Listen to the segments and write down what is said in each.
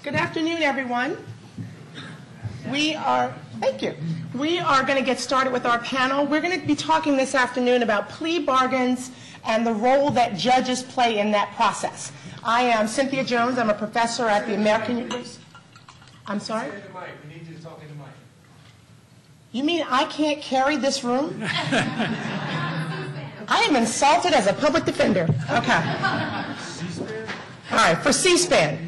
Good afternoon, everyone. Thank you. We are going to get started with our panel. We're going to be talking this afternoon about plea bargains and the role that judges play in that process. I am Cynthia Jones. I'm a professor at the American University. I'm sorry? Say the mic. We need you to talk in the mic. You mean I can't carry this room? I am insulted as a public defender. Okay. C-SPAN? All right, for C-SPAN.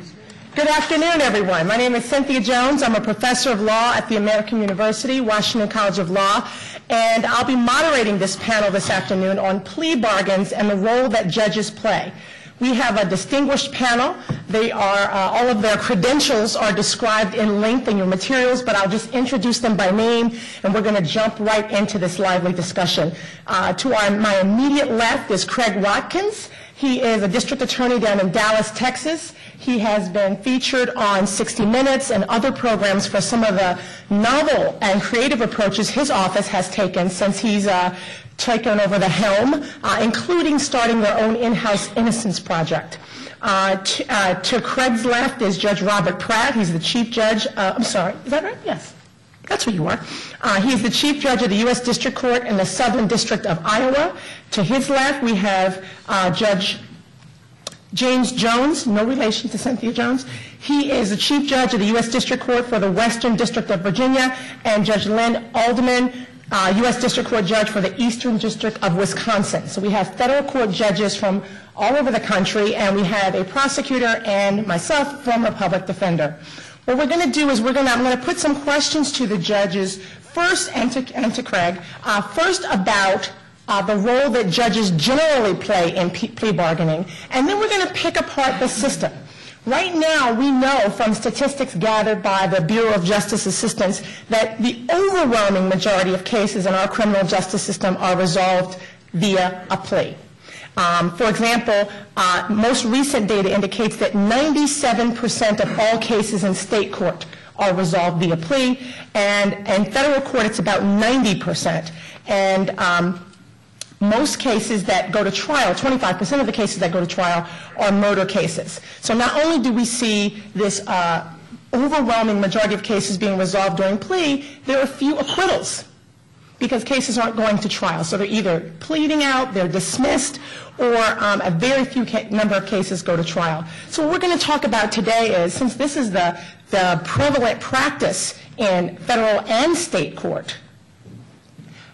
Good afternoon, everyone. My name is Cynthia Jones. I'm a professor of law at the American University, Washington College of Law, and I'll be moderating this panel this afternoon on plea bargains and the role that judges play. We have a distinguished panel. They are, all of their credentials are described in length in your materials, but I'll just introduce them by name, and we're going to jump right into this lively discussion. To my immediate left is Craig Watkins. He is a district attorney down in Dallas, Texas. He has been featured on 60 Minutes and other programs for some of the novel and creative approaches his office has taken since he's taken over the helm, including starting their own in-house innocence project. To Craig's left is Judge Robert Pratt. He's the chief judge. I'm sorry, is that right? Yes. That's who you are. He is the chief judge of the U.S. District Court in the Southern District of Iowa. To his left, we have Judge James Jones, no relation to Cynthia Jones. He is the chief judge of the U.S. District Court for the Western District of Virginia, and Judge Lynn Alderman, U.S. District Court judge for the Eastern District of Wisconsin. So we have federal court judges from all over the country, and we have a prosecutor and myself, former public defender. What we're going to do is I'm going to put some questions to the judges first, and to Craig, first about the role that judges generally play in plea bargaining, and then we're going to pick apart the system. Right now, we know from statistics gathered by the Bureau of Justice Assistance that the overwhelming majority of cases in our criminal justice system are resolved via a plea. For example, most recent data indicates that 97% of all cases in state court are resolved via plea, and in federal court it's about 90%. And most cases that go to trial, 25% of the cases that go to trial, are murder cases. So not only do we see this overwhelming majority of cases being resolved during plea, there are few acquittals because cases aren't going to trial. So they're either pleading out, they're dismissed, or a very few number of cases go to trial. So what we're going to talk about today is, since this is the prevalent practice in federal and state court,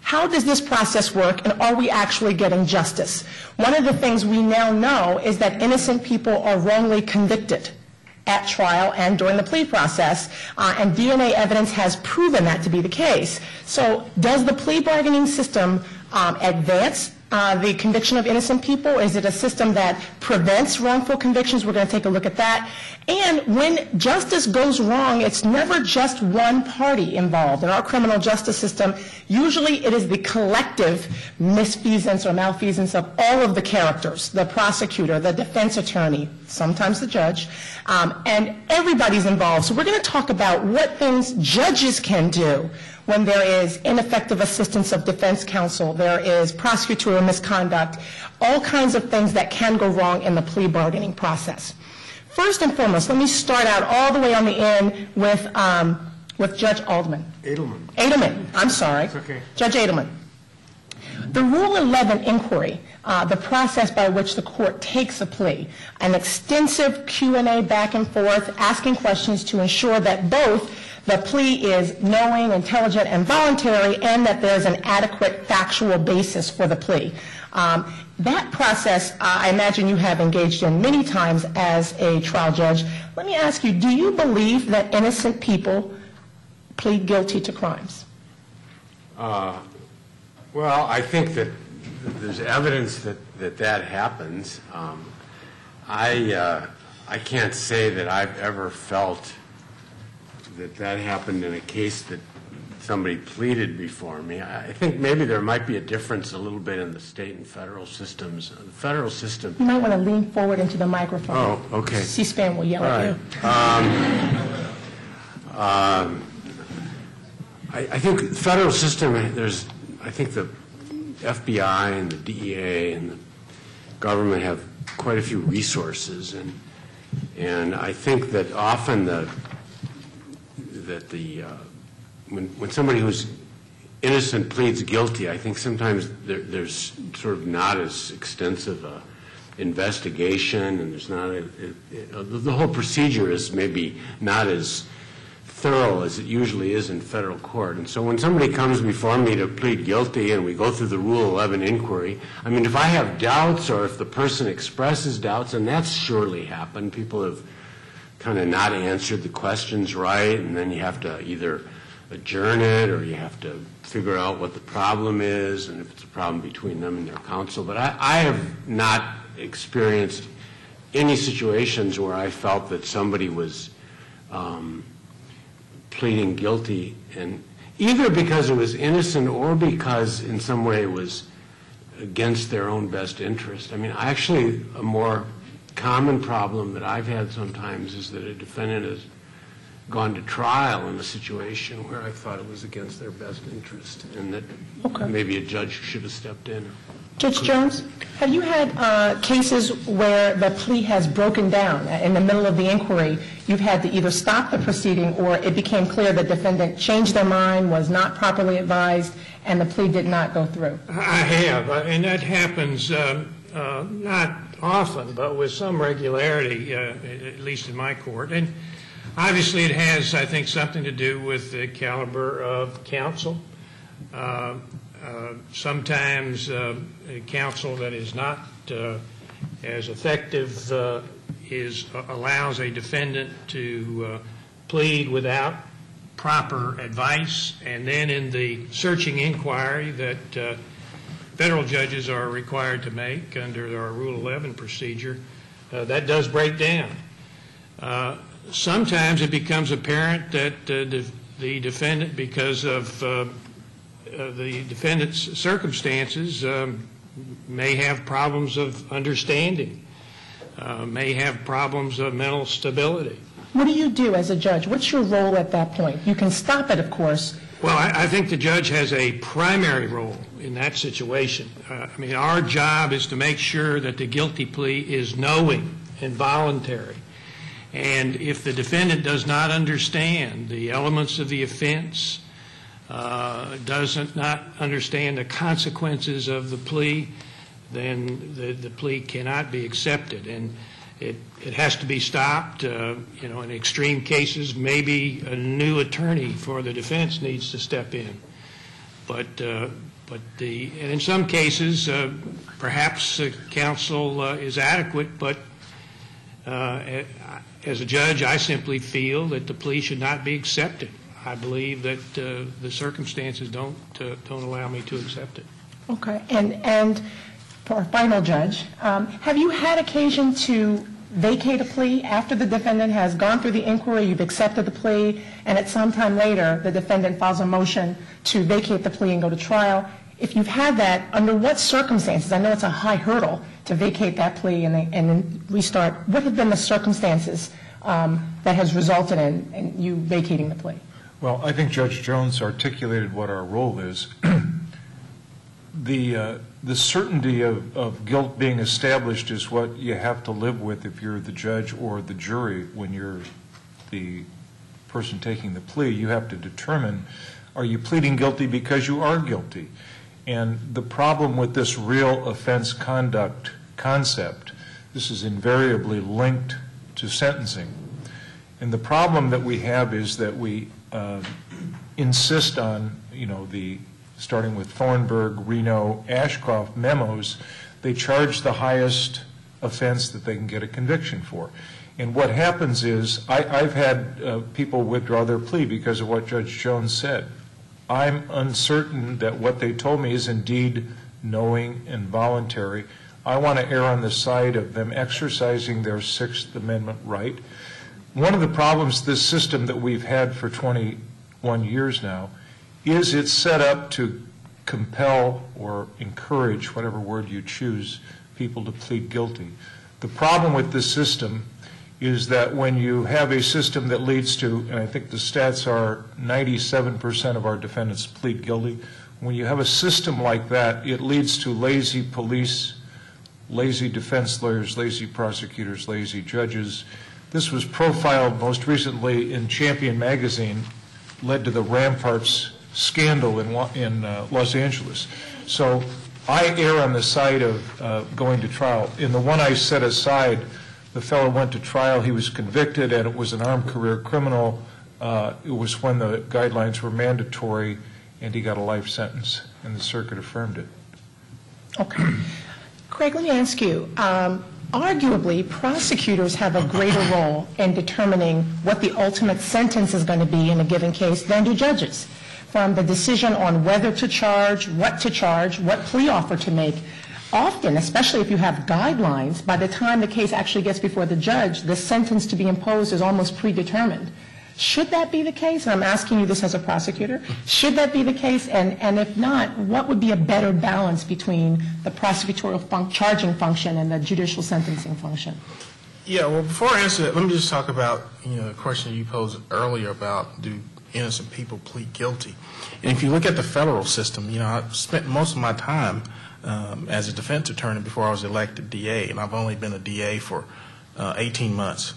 how does this process work, and are we actually getting justice? One of the things we now know is that innocent people are wrongly convicted at trial and during the plea process, and DNA evidence has proven that to be the case. So does the plea bargaining system advance the conviction of innocent people? Is it a system that prevents wrongful convictions? We're going to take a look at that. And when justice goes wrong, it's never just one party involved. In our criminal justice system, usually it is the collective misfeasance or malfeasance of all of the characters, the prosecutor, the defense attorney, sometimes the judge, and everybody's involved. So we're going to talk about what things judges can do when there is ineffective assistance of defense counsel, there is prosecutorial misconduct, all kinds of things that can go wrong in the plea bargaining process. First and foremost, let me start out all the way on the end with Judge Alderman. Edelman, I'm sorry. It's okay. Judge Edelman. The Rule 11 inquiry, the process by which the court takes a plea, an extensive Q&A back and forth, asking questions to ensure that both the plea is knowing, intelligent, and voluntary, and that there's an adequate factual basis for the plea. That process, I imagine you have engaged in many times as a trial judge. Let me ask you, do you believe that innocent people plead guilty to crimes? Well, I think that there's evidence that happens. I can't say that I've ever felt that happened in a case that somebody pleaded before me. I think maybe there might be a difference a little bit in the state and federal systems. The federal system... You might want to lean forward into the microphone. Oh, okay. C-SPAN will yell at you. I think the federal system, I think the FBI and the DEA and the government have quite a few resources, and And I think that often when somebody who's innocent pleads guilty, I think sometimes there's sort of not as extensive a investigation, and there's not the whole procedure is maybe not as thorough as it usually is in federal court. And so when somebody comes before me to plead guilty and we go through the Rule 11 inquiry, I mean, if I have doubts or if the person expresses doubts, and that's surely happened, people have kind of not answered the questions right, and then you have to either adjourn it or you have to figure out what the problem is and if it's a problem between them and their counsel. But I have not experienced any situations where I felt that somebody was pleading guilty, and either because it was innocent or because in some way it was against their own best interest. I mean, actually, a more common problem that I've had sometimes is that a defendant has gone to trial in a situation where I thought it was against their best interest, and that maybe a judge should have stepped in. Judge Jones, have you had cases where the plea has broken down in the middle of the inquiry? You've had to either stop the proceeding or it became clear the defendant changed their mind, was not properly advised, and the plea did not go through? I have, and that happens not often, but with some regularity, at least in my court. And obviously it has, I think, something to do with the caliber of counsel. Sometimes counsel that is not as effective allows a defendant to plead without proper advice, and then in the searching inquiry that federal judges are required to make under our Rule 11 procedure, that does break down. Sometimes it becomes apparent that the defendant, because of the defendant's circumstances, may have problems of understanding, may have problems of mental stability. What do you do as a judge? What's your role at that point? You can stop it, of course. Well, I think the judge has a primary role in that situation. I mean, our job is to make sure that the guilty plea is knowing and voluntary. And if the defendant does not understand the elements of the offense, does not understand the consequences of the plea, then the plea cannot be accepted. And it has to be stopped. In extreme cases, maybe a new attorney for the defense needs to step in. And in some cases, perhaps counsel is adequate, but as a judge, I simply feel that the plea should not be accepted. I believe that the circumstances don't allow me to accept it. Okay. And for our final judge, have you had occasion to vacate a plea after the defendant has gone through the inquiry, you've accepted the plea, and at some time later the defendant files a motion to vacate the plea and go to trial? If you've had that, under what circumstances? I know it's a high hurdle to vacate that plea and then restart. What have been the circumstances that has resulted in you vacating the plea? Well, I think Judge Jones articulated what our role is. The certainty of guilt being established is what you have to live with if you're the judge or the jury. When you're the person taking the plea, you have to determine, are you pleading guilty because you are guilty? And the problem with this real offense conduct concept, this is invariably linked to sentencing. And the problem that we have is that we insist on, starting with Thornburg, Reno, Ashcroft memos, they charge the highest offense that they can get a conviction for. And what happens is, I've had people withdraw their plea because of what Judge Jones said. I'm uncertain that what they told me is indeed knowing and voluntary. I want to err on the side of them exercising their Sixth Amendment right. One of the problems this system that we've had for 21 years now is it's set up to compel or encourage, whatever word you choose, people to plead guilty. The problem with this system is that when you have a system that leads to, and I think the stats are 97% of our defendants plead guilty, when you have a system like that, it leads to lazy police lazy defense lawyers, lazy prosecutors, lazy judges. This was profiled most recently in Champion magazine, led to the Ramparts scandal in Los Angeles. So I err on the side of going to trial. In the one I set aside, the fellow went to trial, he was convicted, and it was an armed career criminal. It was when the guidelines were mandatory, and he got a life sentence, and the circuit affirmed it. Okay. Craig, let me ask you, arguably, prosecutors have a greater role in determining what the ultimate sentence is going to be in a given case than do judges. From the decision on whether to charge, what plea offer to make. Often, especially if you have guidelines, by the time the case actually gets before the judge, the sentence to be imposed is almost predetermined. Should that be the case? And I'm asking you this as a prosecutor. Should that be the case? And if not, what would be a better balance between the prosecutorial charging function and the judicial sentencing function? Yeah, well, before I answer that, let me just talk about, the question you posed earlier about do innocent people plead guilty. And if you look at the federal system, I spent most of my time as a defense attorney before I was elected DA, and I've only been a DA for 18 months.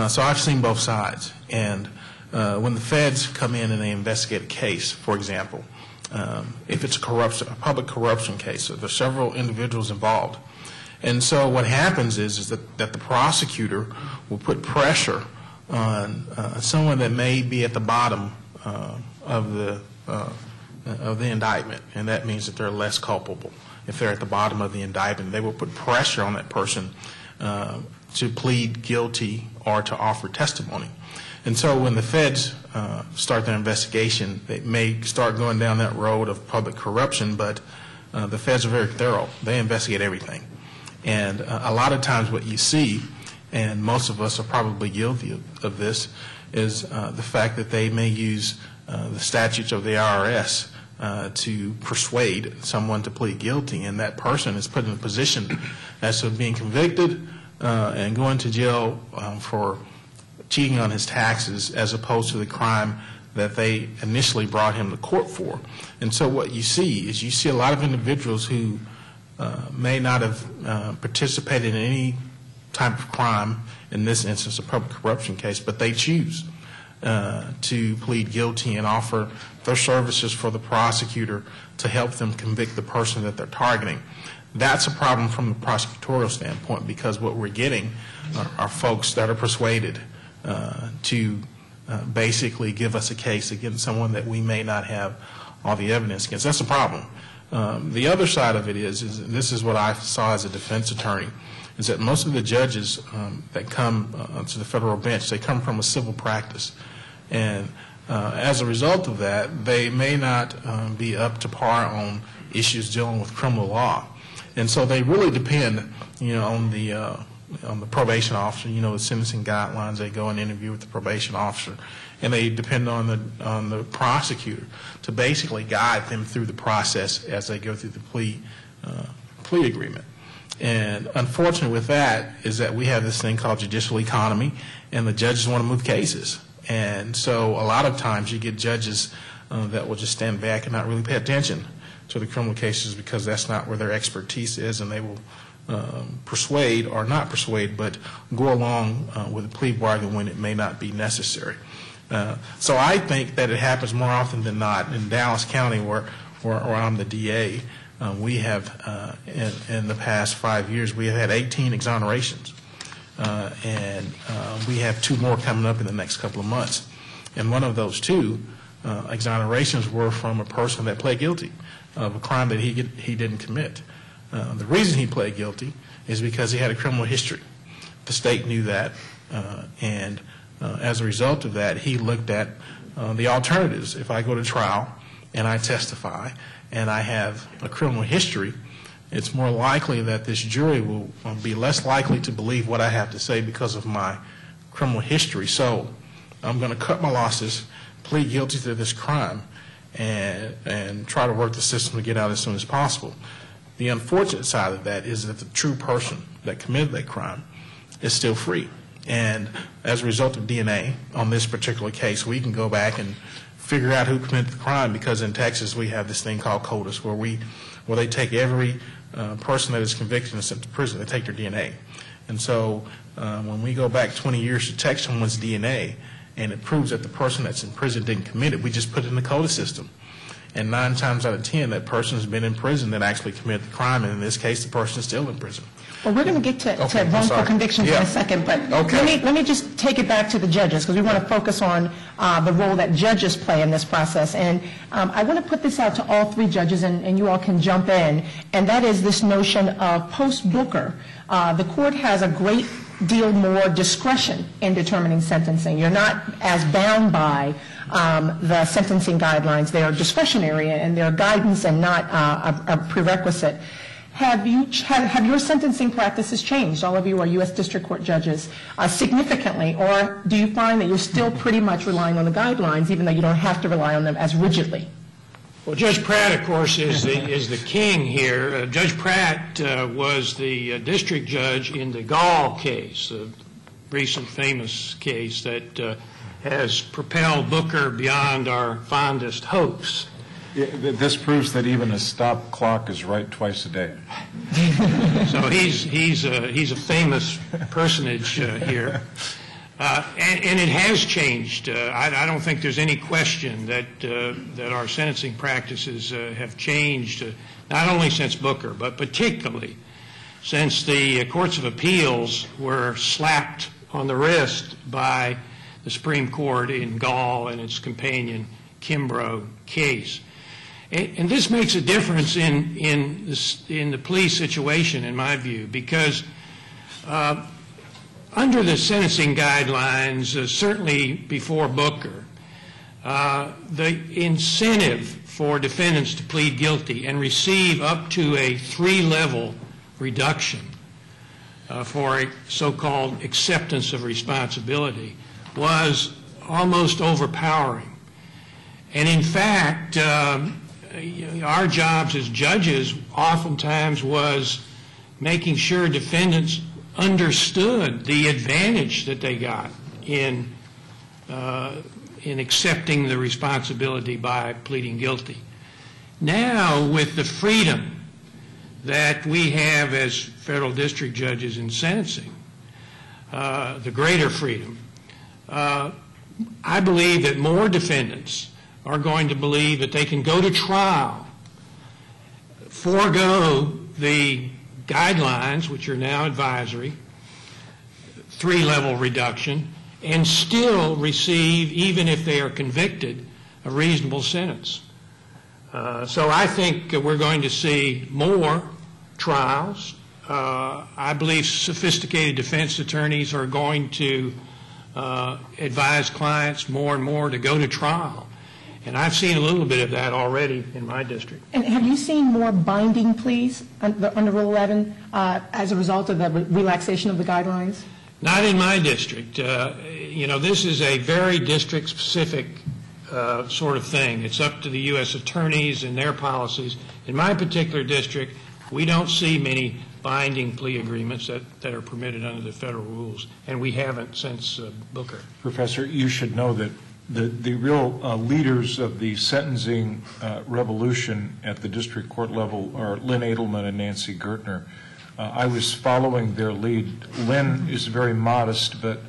So I've seen both sides. And when the feds come in and they investigate a case, for example, if it's a public corruption case, so there's several individuals involved. And so what happens is that the prosecutor will put pressure on someone that may be at the bottom of the indictment, and that means that they're less culpable. If they're at the bottom of the indictment, they will put pressure on that person to plead guilty or to offer testimony. And so when the feds start their investigation, they may start going down that road of public corruption, but the feds are very thorough. They investigate everything. And a lot of times what you see, and most of us are probably guilty of this, is the fact that they may use the statutes of the IRS to persuade someone to plead guilty, and that person is put in a position as to being convicted and going to jail for cheating on his taxes as opposed to the crime that they initially brought him to court for. And so what you see is a lot of individuals who may not have participated in any type of crime, in this instance a public corruption case, but they choose to plead guilty and offer their services for the prosecutor to help them convict the person that they're targeting. That's a problem from the prosecutorial standpoint, because what we're getting are folks that are persuaded to basically give us a case against someone that we may not have all the evidence against. That's a problem. The other side of it is, and this is what I saw as a defense attorney, is that most of the judges that come to the federal bench, they come from a civil practice. And as a result of that, they may not be up to par on issues dealing with criminal law. And so they really depend, on the probation officer, the sentencing guidelines. They go and interview with the probation officer, and they depend on the prosecutor to basically guide them through the process as they go through the plea agreement. And unfortunately with that is that we have this thing called judicial economy, and the judges want to move cases. And so a lot of times you get judges that will just stand back and not really pay attention to the criminal cases because that's not where their expertise is, and they will persuade or not persuade, but go along with a plea bargain when it may not be necessary. So I think that it happens more often than not. In Dallas County, where I'm the DA, we have, in the past 5 years, we have had 18 exonerations. And we have 2 more coming up in the next couple of months. And one of those 2 exonerations were from a person that pled guilty of a crime that he didn't commit. The reason he pled guilty is because he had a criminal history. The state knew that, and as a result of that, he looked at the alternatives. If I go to trial and I testify and I have a criminal history, it's more likely that this jury will be less likely to believe what I have to say because of my criminal history. So I'm going to cut my losses, plead guilty to this crime, and try to work the system to get out as soon as possible. The unfortunate side of that is that the true person that committed that crime is still free. And as a result of DNA on this particular case, we can go back and figure out who committed the crime, because in Texas we have this thing called CODIS, where they take every person that is convicted and sent to prison, they take their DNA. And so when we go back 20 years to check someone's DNA and it proves that the person that's in prison didn't commit it, we just put it in the CODA system. And 9 times out of 10, that person has been in prison that actually committed the crime, and in this case, the person is still in prison. Well, we're going to get to Okay, I'm wrongful sorry. convictions in Yeah. a second, but Okay. let me just take it back to the judges, because we want to focus on the role that judges play in this process. And I want to put this out to all 3 judges, and you all can jump in, and that is this notion of post-Booker. The court has a great deal more discretion in determining sentencing. You're not as bound by the sentencing guidelines. They are discretionary, and they're guidance and not a prerequisite. Have your sentencing practices changed, all of you are U.S. District Court judges, significantly, or do you find that you're still pretty much relying on the guidelines, even though you don't have to rely on them as rigidly? Well, Judge Pratt, of course, is the king here. Judge Pratt was the district judge in the Gall case, a recent famous case that has propelled Booker beyond our fondest hopes. This proves that even a stop clock is right twice a day. So he's a famous personage here. And it has changed. I don't think there's any question that our sentencing practices have changed, not only since Booker, but particularly since the courts of appeals were slapped on the wrist by the Supreme Court in Gall and its companion Kimbrough case. And this makes a difference in the plea situation, in my view, because under the sentencing guidelines, certainly before Booker, the incentive for defendants to plead guilty and receive up to a 3-level reduction for a so-called acceptance of responsibility was almost overpowering. And in fact, our jobs as judges oftentimes was making sure defendants understood the advantage that they got in accepting the responsibility by pleading guilty. Now, with the freedom that we have as federal district judges in sentencing, the greater freedom, I believe that more defendants are going to believe that they can go to trial, forego the guidelines, which are now advisory, 3-level reduction, and still receive, even if they are convicted, a reasonable sentence. So I think we're going to see more trials. I believe sophisticated defense attorneys are going to advise clients more and more to go to trial. And I've seen a little bit of that already in my district. And have you seen more binding pleas under Rule 11 as a result of the relaxation of the guidelines? Not in my district. This is a very district-specific sort of thing. It's up to the U.S. attorneys and their policies. In my particular district, we don't see many binding plea agreements that are permitted under the federal rules, and we haven't since Booker. Professor, you should know that the real leaders of the sentencing revolution at the district court level are Lynn Edelman and Nancy Gertner. I was following their lead. Lynn is very modest, but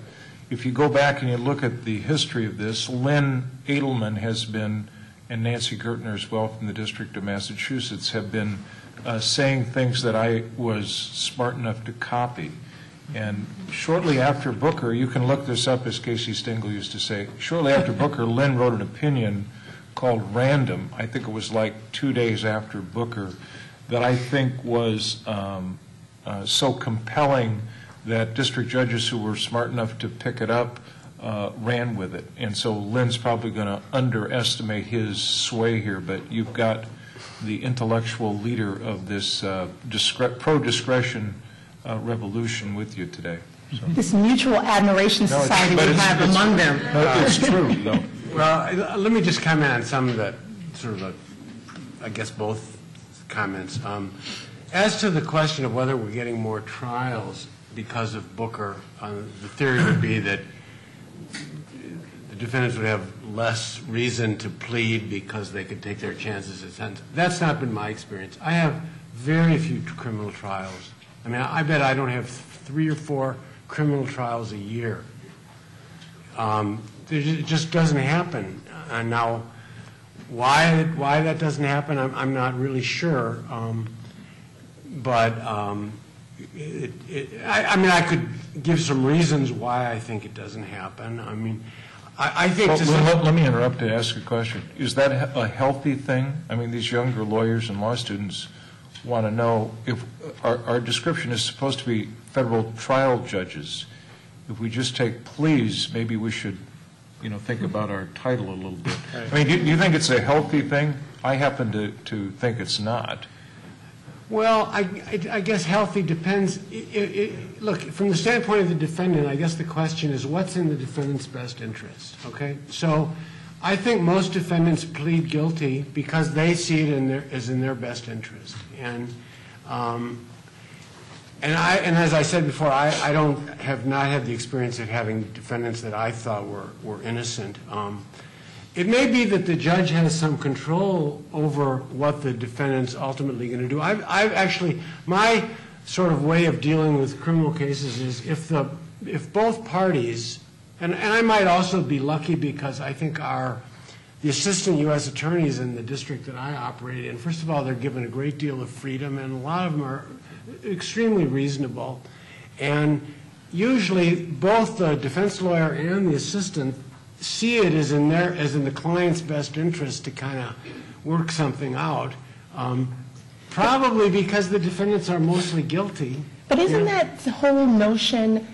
if you go back and you look at the history of this, Lynn Edelman has been, and Nancy Gertner as well from the District of Massachusetts, have been saying things that I was smart enough to copy. And shortly after Booker, you can look this up, as Casey Stengel used to say, shortly after Booker, Lynn wrote an opinion called Random, I think it was like 2 days after Booker, that I think was so compelling that district judges who were smart enough to pick it up ran with it. And so Lynn's probably going to underestimate his sway here, but you've got the intellectual leader of this pro-discretion revolution with you today. So. This mutual admiration society we have among them. No, it's true, though. Well, let me just comment on some of the sort of, I guess, both comments. As to the question of whether we're getting more trials because of Booker, the theory would be that the defendants would have less reason to plead because they could take their chances at sentence. That's not been my experience. I have very few criminal trials. I mean, I bet I don't have 3 or 4 criminal trials a year. It just doesn't happen. And now, why that doesn't happen, I'm not really sure. I could give some reasons why I think it doesn't happen. I mean, I think... Let me interrupt to ask a question. Is that a healthy thing? I mean, these younger lawyers and law students want to know if our description is supposed to be federal trial judges. If we just take pleas, maybe we should, think about our title a little bit. I mean, do you think it's a healthy thing? I happen to think it's not. Well, I guess healthy depends. Look, from the standpoint of the defendant, I guess the question is what's in the defendant's best interest, okay? So I think most defendants plead guilty because they see it as in their best interest. And as I said before, I have not had the experience of having defendants that I thought were innocent. It may be that the judge has some control over what the defendant's ultimately going to do. I've actually, my sort of way of dealing with criminal cases is if both parties, and I might also be lucky because I think the assistant U.S. attorneys in the district that I operate in, first of all, they're given a great deal of freedom, and a lot of them are extremely reasonable. And usually both the defense lawyer and the assistant see it as in the client's best interest to kind of work something out, probably because the defendants are mostly guilty. But isn't that the whole notion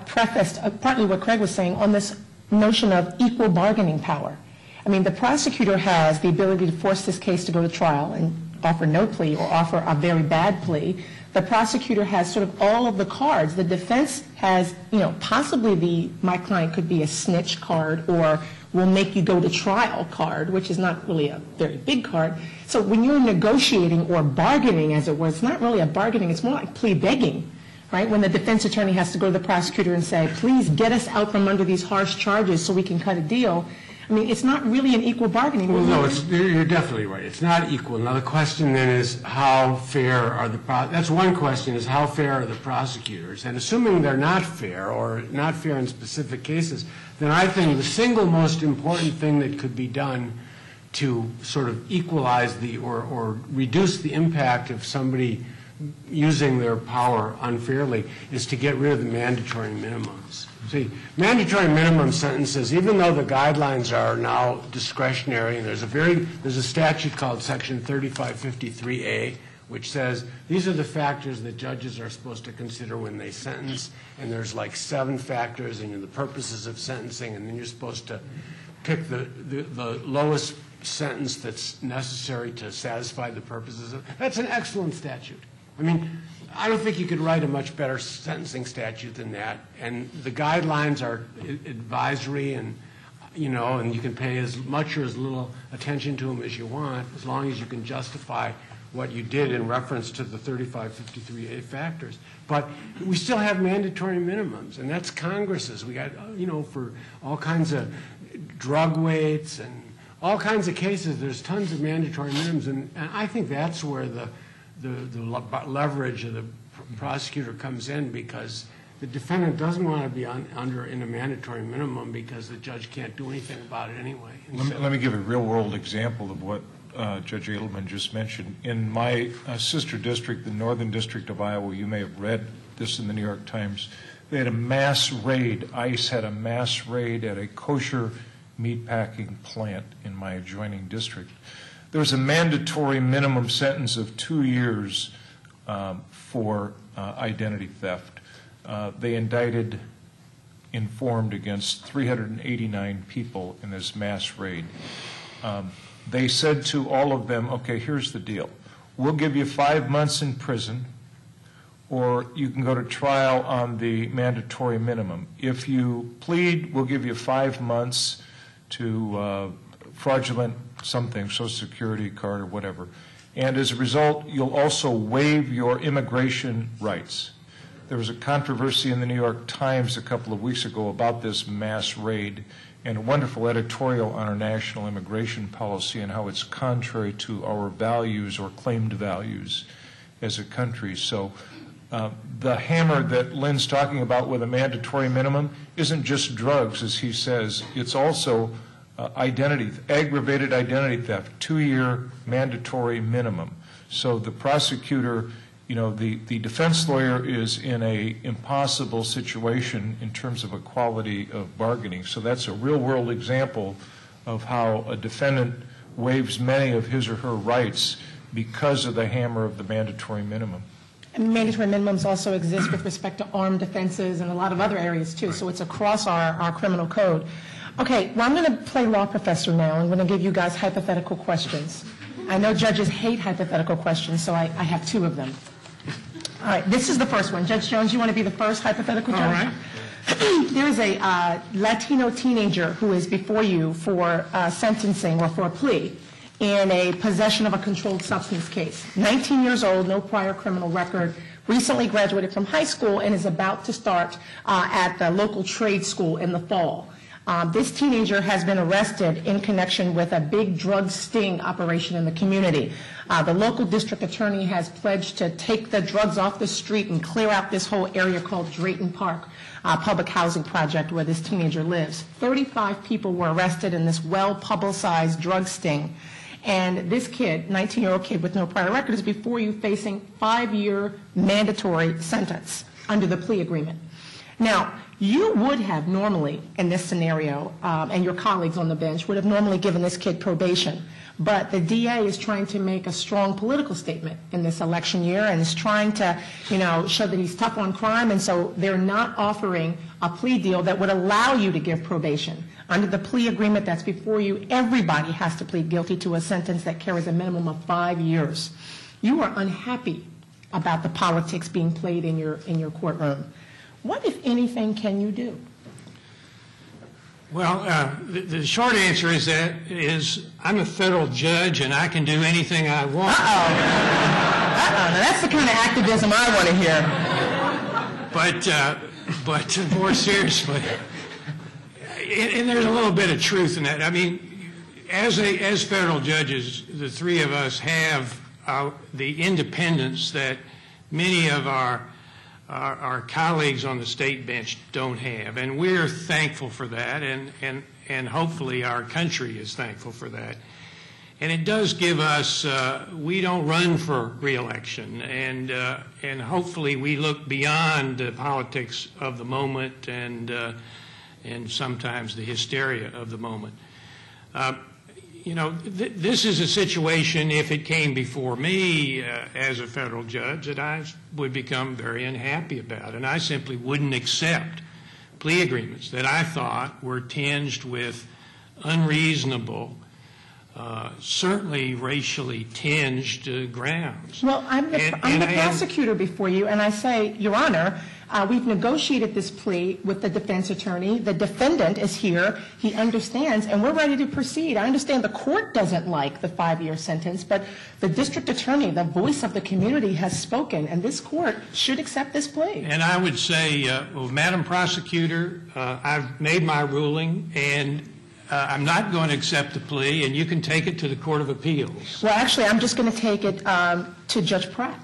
prefaced, partly what Craig was saying, on this notion of equal bargaining power? I mean, the prosecutor has the ability to force this case to go to trial and offer no plea or offer a very bad plea. The prosecutor has sort of all of the cards. The defense has, possibly my client could be a snitch card or will make you go to trial card, which is not really a very big card. So when you're negotiating or bargaining, as it were, it's not really a bargaining, it's more like plea begging, right? When the defense attorney has to go to the prosecutor and say, please get us out from under these harsh charges so we can cut a deal. I mean, it's not really an equal bargaining. Well, no, you're definitely right. It's not equal. Now, the question then is how fair are that's one question, is how fair are the prosecutors? And assuming they're not fair or not fair in specific cases, then I think the single most important thing that could be done to sort of equalize or reduce the impact of somebody using their power unfairly is to get rid of the mandatory minimums. See, mandatory minimum sentences, even though the guidelines are now discretionary, and there's a statute called Section 3553A, which says these are the factors that judges are supposed to consider when they sentence, and there's like 7 factors, and the purposes of sentencing, and then you're supposed to pick the lowest sentence that's necessary to satisfy the purposes of. That's an excellent statute. I mean, I don't think you could write a much better sentencing statute than that. And the guidelines are advisory, and and you can pay as much or as little attention to them as you want, as long as you can justify what you did in reference to the 3553A factors. But we still have mandatory minimums, and that's Congress's. We got, for all kinds of drug weights and all kinds of cases, there's tons of mandatory minimums, and I think that's where the leverage of the prosecutor comes in, because the defendant doesn't want to be in a mandatory minimum because the judge can't do anything about it anyway. Let me give a real-world example of what Judge Edelman just mentioned. In my sister district, the Northern District of Iowa, you may have read this in the New York Times, they had a mass raid. ICE had a mass raid at a kosher meatpacking plant in my adjoining district. There was a mandatory minimum sentence of 2 years for identity theft. They indicted, informed against 389 people in this mass raid. They said to all of them, okay, here's the deal. We'll give you 5 months in prison, or you can go to trial on the mandatory minimum. If you plead, we'll give you 5 months to fraudulent something, Social Security card or whatever. And as a result, you'll also waive your immigration rights. There was a controversy in the New York Times a couple of weeks ago about this mass raid, and a wonderful editorial on our national immigration policy and how it's contrary to our values or claimed values. as a country. So the hammer that Lynn's talking about with a mandatory minimum isn't just drugs, as he says. It's also aggravated identity theft, 2-year mandatory minimum. So the prosecutor, the defense lawyer is in a impossible situation in terms of equality of bargaining. So that's a real-world example of how a defendant waives many of his or her rights because of the hammer of the mandatory minimum. And mandatory minimums also exist with respect to armed offenses and a lot of other areas too, so it's across our criminal code. Okay, well, I'm going to play law professor now. I'm going to give you guys hypothetical questions. I know judges hate hypothetical questions, so I have 2 of them. All right, this is the first one. Judge Jones, you want to be the first hypothetical judge? All right. There is a Latino teenager who is before you for sentencing or for a plea in a possession of a controlled substance case. 19 years old, no prior criminal record, recently graduated from high school and is about to start at the local trade school in the fall. This teenager has been arrested in connection with a big drug sting operation in the community. The local district attorney has pledged to take the drugs off the street and clear out this whole area called Drayton Park public housing project where this teenager lives. 35 people were arrested in this well-publicized drug sting. And this kid, 19-year-old kid with no prior record, is before you facing 5-year mandatory sentence under the plea agreement. Now, you would have normally, in this scenario, and your colleagues on the bench would have normally given this kid probation. But the DA is trying to make a strong political statement in this election year and is trying to, show that he's tough on crime. And so they're not offering a plea deal that would allow you to give probation. Under the plea agreement that's before you, everybody has to plead guilty to a sentence that carries a minimum of 5 years. You are unhappy about the politics being played in your courtroom. What, if anything, can you do? Well, the short answer is I'm a federal judge and I can do anything I want. Now that's the kind of activism I want to hear. But more seriously, and there's a little bit of truth in that. I mean, as federal judges, the 3 of us have the independence that many of our colleagues on the state bench don't have, and we're thankful for that, and hopefully our country is thankful for that. And it does give us, we don't run for re-election, and hopefully we look beyond the politics of the moment and sometimes the hysteria of the moment. This is a situation, if it came before me as a federal judge, that I would become very unhappy about. And I simply wouldn't accept plea agreements that I thought were tinged with unreasonable, certainly racially tinged grounds. Well, I'm the prosecutor before you, and I say, Your Honor, we've negotiated this plea with the defense attorney. The defendant is here. He understands, and we're ready to proceed. I understand the court doesn't like the 5-year sentence, but the district attorney, the voice of the community, has spoken, and this court should accept this plea. And I would say, well, Madam Prosecutor, I've made my ruling, and I'm not going to accept the plea, and you can take it to the Court of Appeals. Well, actually, I'm just going to take it to Judge Pratt.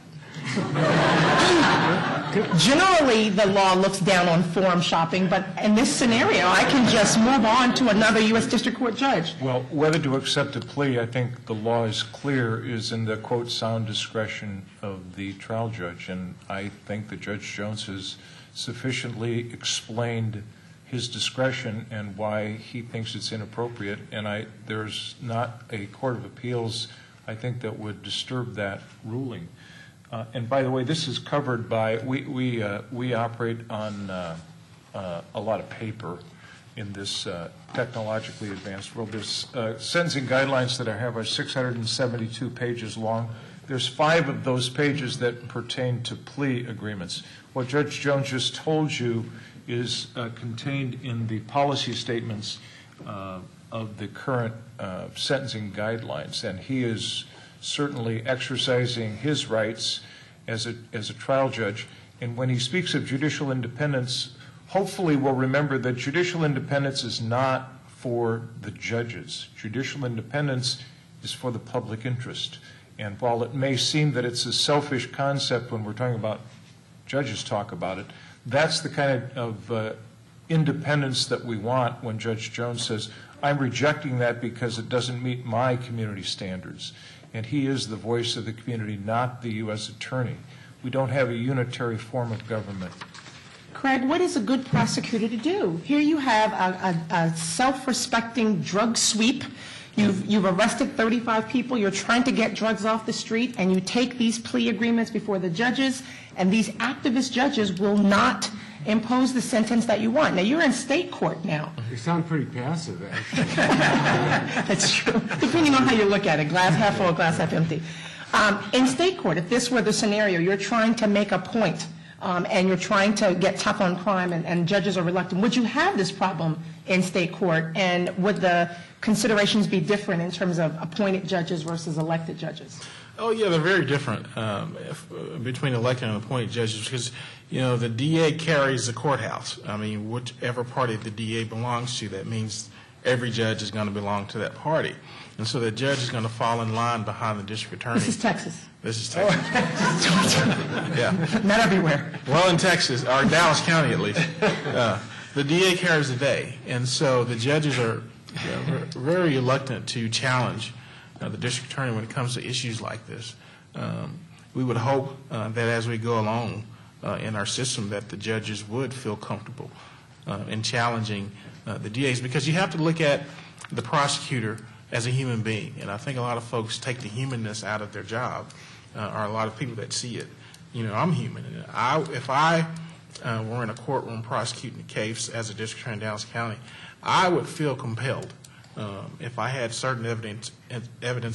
Generally, the law looks down on forum shopping, but in this scenario, I can just move on to another U.S. District Court judge. Well, whether to accept a plea, I think the law is clear, is in the, quote, sound discretion of the trial judge. And I think that Judge Jones has sufficiently explained his discretion and why he thinks it's inappropriate. And there's not a court of appeals, I think, that would disturb that ruling. And by the way, this is covered by, we operate on a lot of paper in this technologically advanced world. There's sentencing guidelines that I have are 672 pages long. There's 5 of those pages that pertain to plea agreements. What Judge Jones just told you is contained in the policy statements of the current sentencing guidelines, and he is certainly exercising his rights as a trial judge. And when he speaks of judicial independence, hopefully we'll remember that judicial independence is not for the judges. Judicial independence is for the public interest. And while it may seem that it's a selfish concept when we're talking about, judges talk about it, that's the kind of independence that we want when Judge Jones says, I'm rejecting that because it doesn't meet my community standards. And he is the voice of the community, not the U.S. attorney. We don't have a unitary form of government. Craig, what is a good prosecutor to do? Here you have a self-respecting drug sweep. You've arrested 35 people. You're trying to get drugs off the street, and you take these plea agreements before the judges, and these activist judges will not impose the sentence that you want. Now, you're in state court now. You sound pretty passive, actually. That's true, depending on how you look at it, glass half full, glass half empty. In state court, if this were the scenario, you're trying to make a point, and you're trying to get tough on crime, and judges are reluctant. Would you have this problem in state court, and would the considerations be different in terms of appointed judges versus elected judges? Oh, yeah, they're very different between elected and appointed judges because, you know, the DA carries the courthouse. I mean, whichever party the DA belongs to, that means every judge is going to belong to that party. And so the judge is going to fall in line behind the district attorney. This is Texas. This is Texas. Yeah. Not everywhere. Well, in Texas, or Dallas County at least, the DA carries the day. And so the judges are very reluctant to challenge the district attorney when it comes to issues like this. We would hope that as we go along in our system that the judges would feel comfortable in challenging the DAs, because you have to look at the prosecutor as a human being. And I think a lot of folks take the humanness out of their job, or a lot of people that see it. You know, I'm human. And if I were in a courtroom prosecuting a case as a district attorney in Dallas County, I would feel compelled. If I had certain evidence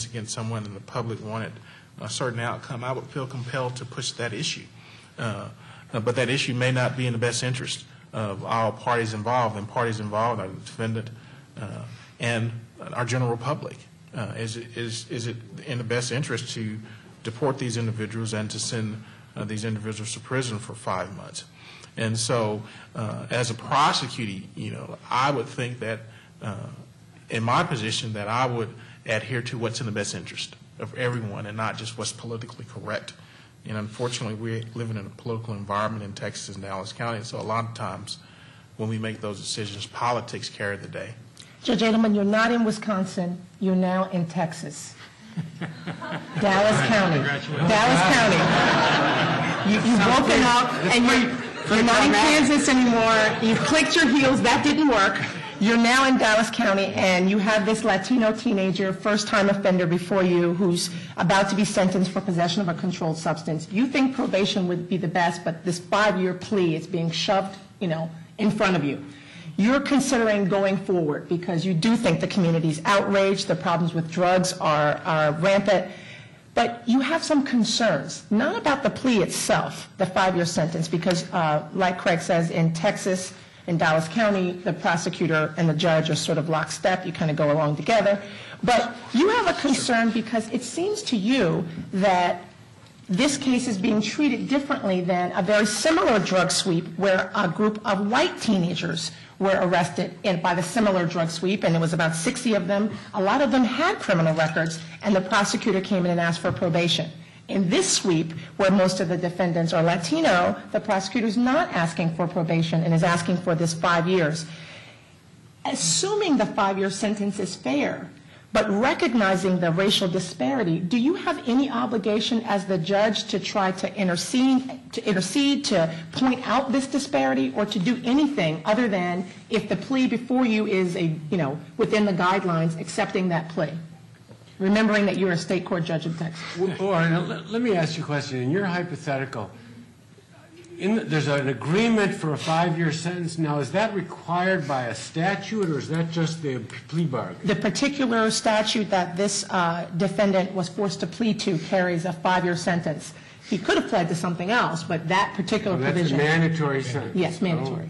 against someone and the public wanted a certain outcome, I would feel compelled to push that issue. But that issue may not be in the best interest of all parties involved, and parties involved are the defendant and our general public. Is it in the best interest to deport these individuals and to send these individuals to prison for 5 months? And so as a prosecutor, you know, I would think that in my position that I would adhere to what's in the best interest of everyone and not just what's politically correct. And unfortunately, we're living in a political environment in Texas and Dallas County, and so a lot of times when we make those decisions, politics carry the day. Judge Edelman, you're not in Wisconsin. You're now in Texas. Dallas County. Dallas County. You've woken up, and you're not in Kansas anymore. You've clicked your heels. That didn't work. You're now in Dallas County, and you have this Latino teenager, first-time offender before you, who's about to be sentenced for possession of a controlled substance. You think probation would be the best, but this 5-year plea is being shoved, you know, in front of you. You're considering going forward because you do think the community's outraged, the problems with drugs are rampant, but you have some concerns, not about the plea itself, the 5-year sentence, because like Craig says, in Texas, in Dallas County, the prosecutor and the judge are sort of lockstep. You kind of go along together. But you have a concern because it seems to you that this case is being treated differently than a very similar drug sweep where a group of white teenagers were arrested by the similar drug sweep, and it was about 60 of them. A lot of them had criminal records, and the prosecutor came in and asked for probation. In this sweep, where most of the defendants are Latino, the prosecutor is not asking for probation and is asking for this 5 years. Assuming the 5-year sentence is fair, but recognizing the racial disparity, do you have any obligation as the judge to try to intercede, to point out this disparity, or to do anything other than, if the plea before you is within the guidelines, accepting that plea? Remembering that you're a state court judge in Texas. Let me ask you a question. In your hypothetical, there's an agreement for a 5-year sentence. Now, is that required by a statute, or is that just the plea bargain? The particular statute that this defendant was forced to plead to carries a 5-year sentence. He could have pled to something else, but that particular provision. That's a mandatory sentence. Yes, mandatory.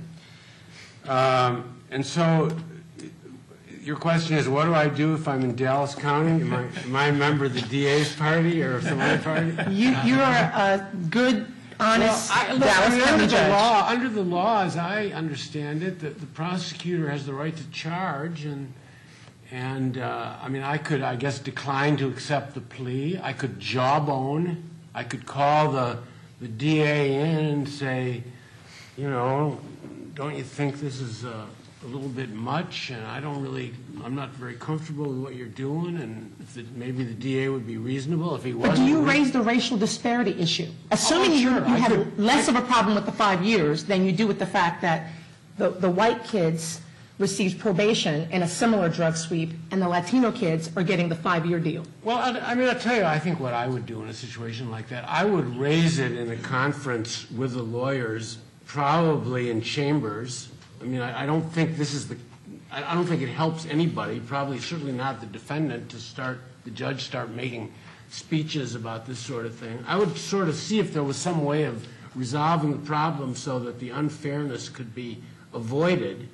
And so your question is, what do I do if I'm in Dallas County? Am I a member of the DA's party or some other party? You're a good, honest Dallas County judge. Under the law, as I understand it, the prosecutor has the right to charge, And, I mean, I could, I guess, decline to accept the plea. I could jawbone. I could call the DA in and say, you know, don't you think this is a little bit much? And I'm not very comfortable with what you're doing. And if maybe the DA would be reasonable if he wasn't. But do you raise the racial disparity issue? Assuming you have less of a problem with the 5 years than you do with the fact that the white kids received probation in a similar drug sweep, and the Latino kids are getting the 5-year deal. Well, I mean, I'll tell you, I think what I would do in a situation like that, I would raise it in a conference with the lawyers, probably in chambers. I mean, I don't think this is I don't think it helps anybody, probably certainly not the defendant, the judge start making speeches about this sort of thing. I would sort of see if there was some way of resolving the problem so that the unfairness could be avoided.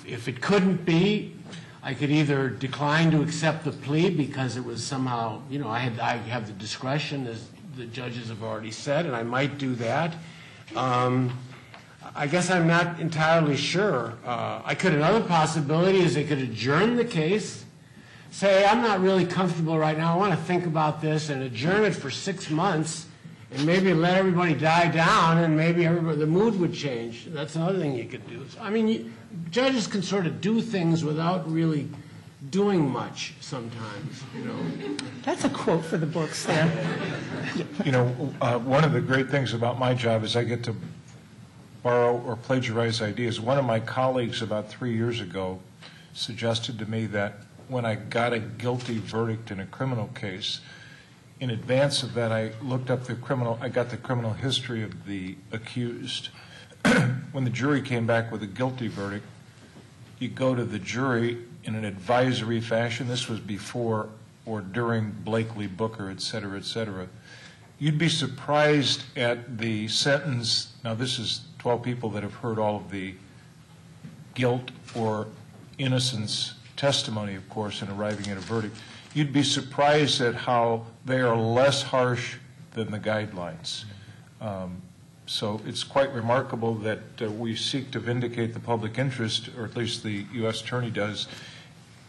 If it couldn't be, I could either decline to accept the plea because it was somehow, you know, I have the discretion, as the judges have already said, and I might do that. I guess I'm not entirely sure. Another possibility is they could adjourn the case, say, I'm not really comfortable right now, I want to think about this, and adjourn it for 6 months, and maybe let everybody die down, and maybe the mood would change. That's another thing you could do. So, I mean, judges can sort of do things without really doing much sometimes, you know. That's a quote for the books there. You know, one of the great things about my job is I get to borrow or plagiarize ideas. One of my colleagues about 3 years ago suggested to me that when I got a guilty verdict in a criminal case, in advance of that, I looked up I got the criminal history of the accused. When the jury came back with a guilty verdict, you go to the jury in an advisory fashion. This was before or during Blakely, Booker, et cetera, et cetera. You'd be surprised at the sentence. Now, this is 12 people that have heard all of the guilt or innocence testimony, of course, in arriving at a verdict. You'd be surprised at how they are less harsh than the guidelines. So it's quite remarkable that we seek to vindicate the public interest, or at least the U.S. Attorney does.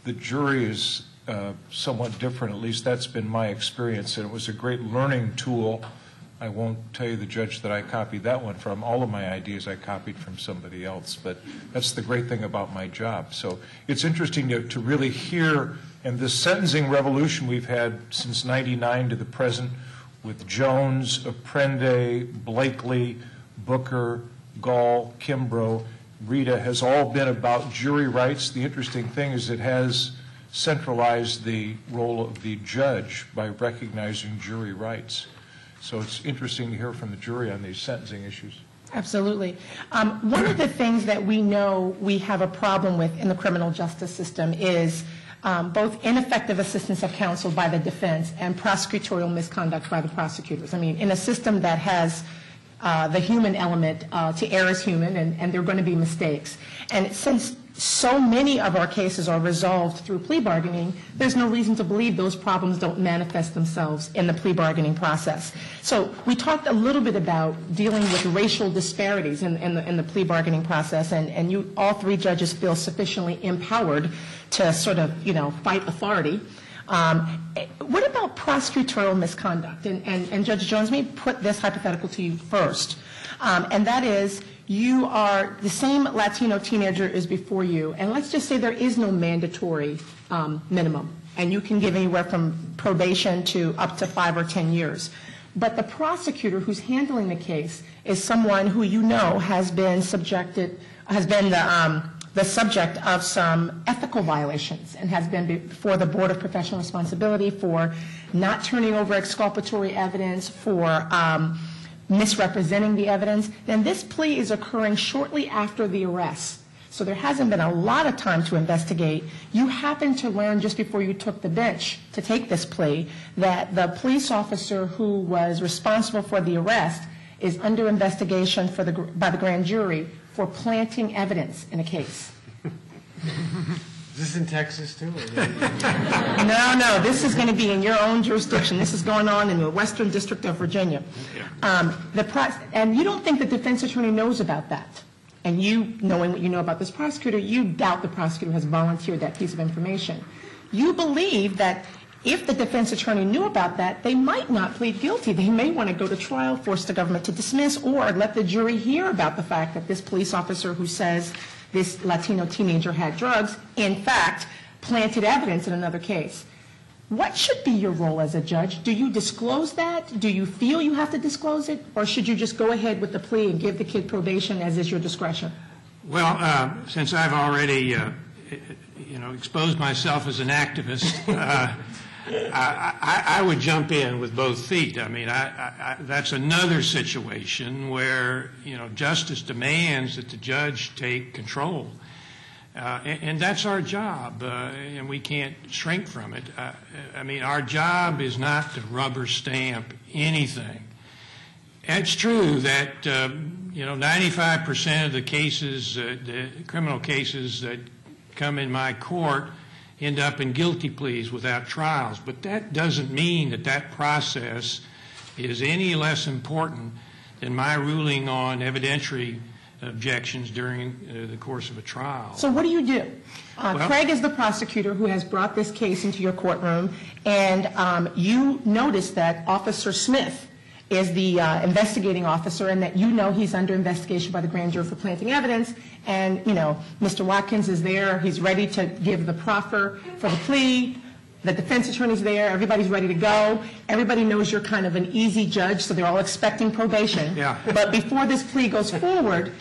The jury is somewhat different. At least that's been my experience, and it was a great learning tool. I won't tell you the judge that I copied that one from. All of my ideas I copied from somebody else, but that's the great thing about my job. So it's interesting to really hear, and this sentencing revolution we've had since '99 to the present, with Jones, Apprende, Blakely, Booker, Gall, Kimbrough, Rita, has all been about jury rights. The interesting thing is it has centralized the role of the judge by recognizing jury rights. So it's interesting to hear from the jury on these sentencing issues. Absolutely. One of the things that we know we have a problem with in the criminal justice system is both ineffective assistance of counsel by the defense and prosecutorial misconduct by the prosecutors. I mean, in a system that has the human element, to err is human, and there are going to be mistakes. And since so many of our cases are resolved through plea bargaining, there's no reason to believe those problems don't manifest themselves in the plea bargaining process. So we talked a little bit about dealing with racial disparities in the plea bargaining process, and you, all three judges, feel sufficiently empowered to sort of, you know, fight authority. What about prosecutorial misconduct? And Judge Jones, let me put this hypothetical to you first, and that is, you are, the same Latino teenager is before you, and let's just say there is no mandatory minimum, and you can give anywhere from probation to up to 5 or 10 years. But the prosecutor who's handling the case is someone who you know has been the subject of some ethical violations and has been before the Board of Professional Responsibility for not turning over exculpatory evidence, for misrepresenting the evidence, then this plea is occurring shortly after the arrest. So there hasn't been a lot of time to investigate. You happen to learn just before you took the bench to take this plea that the police officer who was responsible for the arrest is under investigation by the grand jury for planting evidence in a case. Is this in Texas, too? No, this is going to be in your own jurisdiction. This is going on in the Western District of Virginia. And you don't think the defense attorney knows about that. and you, knowing what you know about this prosecutor, you doubt the prosecutor has volunteered that piece of information. You believe that if the defense attorney knew about that, they might not plead guilty. They may want to go to trial, force the government to dismiss, or let the jury hear about the fact that this police officer who says this Latino teenager had drugs, in fact, planted evidence in another case. What should be your role as a judge? Do you disclose that? Do you feel you have to disclose it? Or should you just go ahead with the plea and give the kid probation as is your discretion? Well, since I've already, exposed myself as an activist, I would jump in with both feet. I mean, that's another situation where, justice demands that the judge take control. And that's our job, and we can't shrink from it. I mean, our job is not to rubber stamp anything. It's true that, 95% of the cases, the criminal cases that come in my court end up in guilty pleas without trials. But that doesn't mean that that process is any less important than my ruling on evidentiary objections during the course of a trial. So what do you do? Craig is the prosecutor who has brought this case into your courtroom, and you notice that Officer Smith is the investigating officer, and that he's under investigation by the grand jury for planting evidence, and, Mr. Watkins is there. He's ready to give the proffer for the plea. The defense attorney's there. Everybody's ready to go. Everybody knows you're kind of an easy judge, so they're all expecting probation. Yeah. But before this plea goes forward,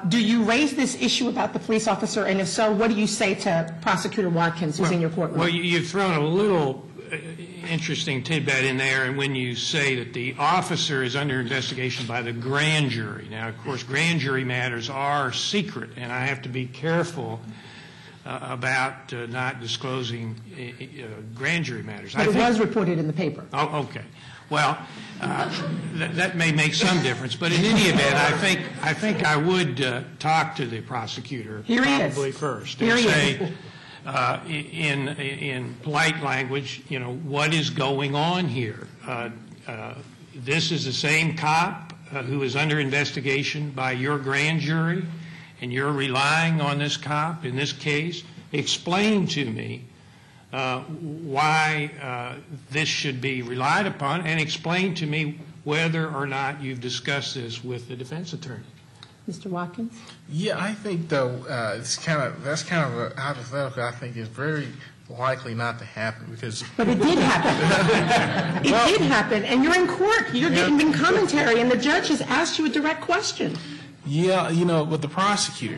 do you raise this issue about the police officer? And if so, what do you say to Prosecutor Watkins, who's in your courtroom? Well, you've thrown a little interesting tidbit in there, and when you say that the officer is under investigation by the grand jury. Now, of course, grand jury matters are secret, and I have to be careful about not disclosing grand jury matters. But it was reported in the paper. Oh, okay. Well, that may make some difference, but in any event, I think I would talk to the prosecutor probably first and say, in polite language, what is going on here? This is the same cop who is under investigation by your grand jury, and you're relying on this cop in this case. Explain to me why this should be relied upon, and explain to me whether or not you've discussed this with the defense attorney. Mr. Watkins? Yeah, I think, though, that's kind of a hypothetical I think is very likely not to happen, because... But it did happen. It did happen, and you're in court. You're getting commentary, and the judge has asked you a direct question. Yeah, with the prosecutor,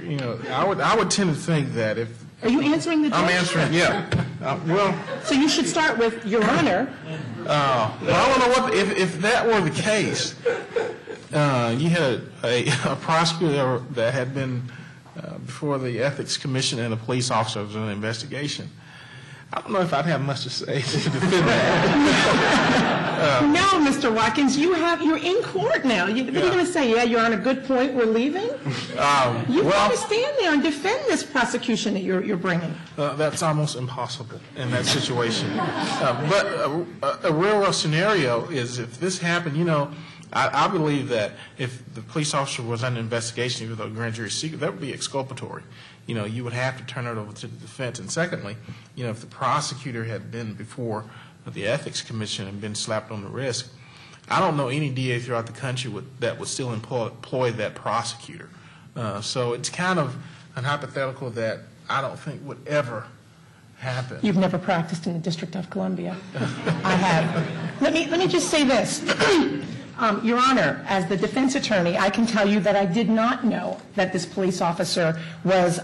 I would tend to think that if... Are you answering the judge? I'm answering, yeah. So you should start with, Your Honor. I don't know what, if that were the case, you had a prosecutor that had been before the Ethics Commission and a police officer was in an investigation. I don't know if I'd have much to say to defend that. No, Mr. Watkins, you're in court now. What are you going to say? Yeah, Your Honor, good point, we're leaving? You've got to stand there and defend this prosecution that you're bringing. That's almost impossible in that situation. But a real-world scenario is if this happened, I believe that if the police officer was under investigation with a grand jury secret, that would be exculpatory. You would have to turn it over to the defense. And secondly, if the prosecutor had been before the Ethics Commission and been slapped on the wrist, I don't know any DA throughout the country that would still employ that prosecutor. So it's kind of an hypothetical that I don't think would ever happen. You've never practiced in the District of Columbia. I have. Let me just say this. Your Honor, as the defense attorney, I can tell you that I did not know that this police officer was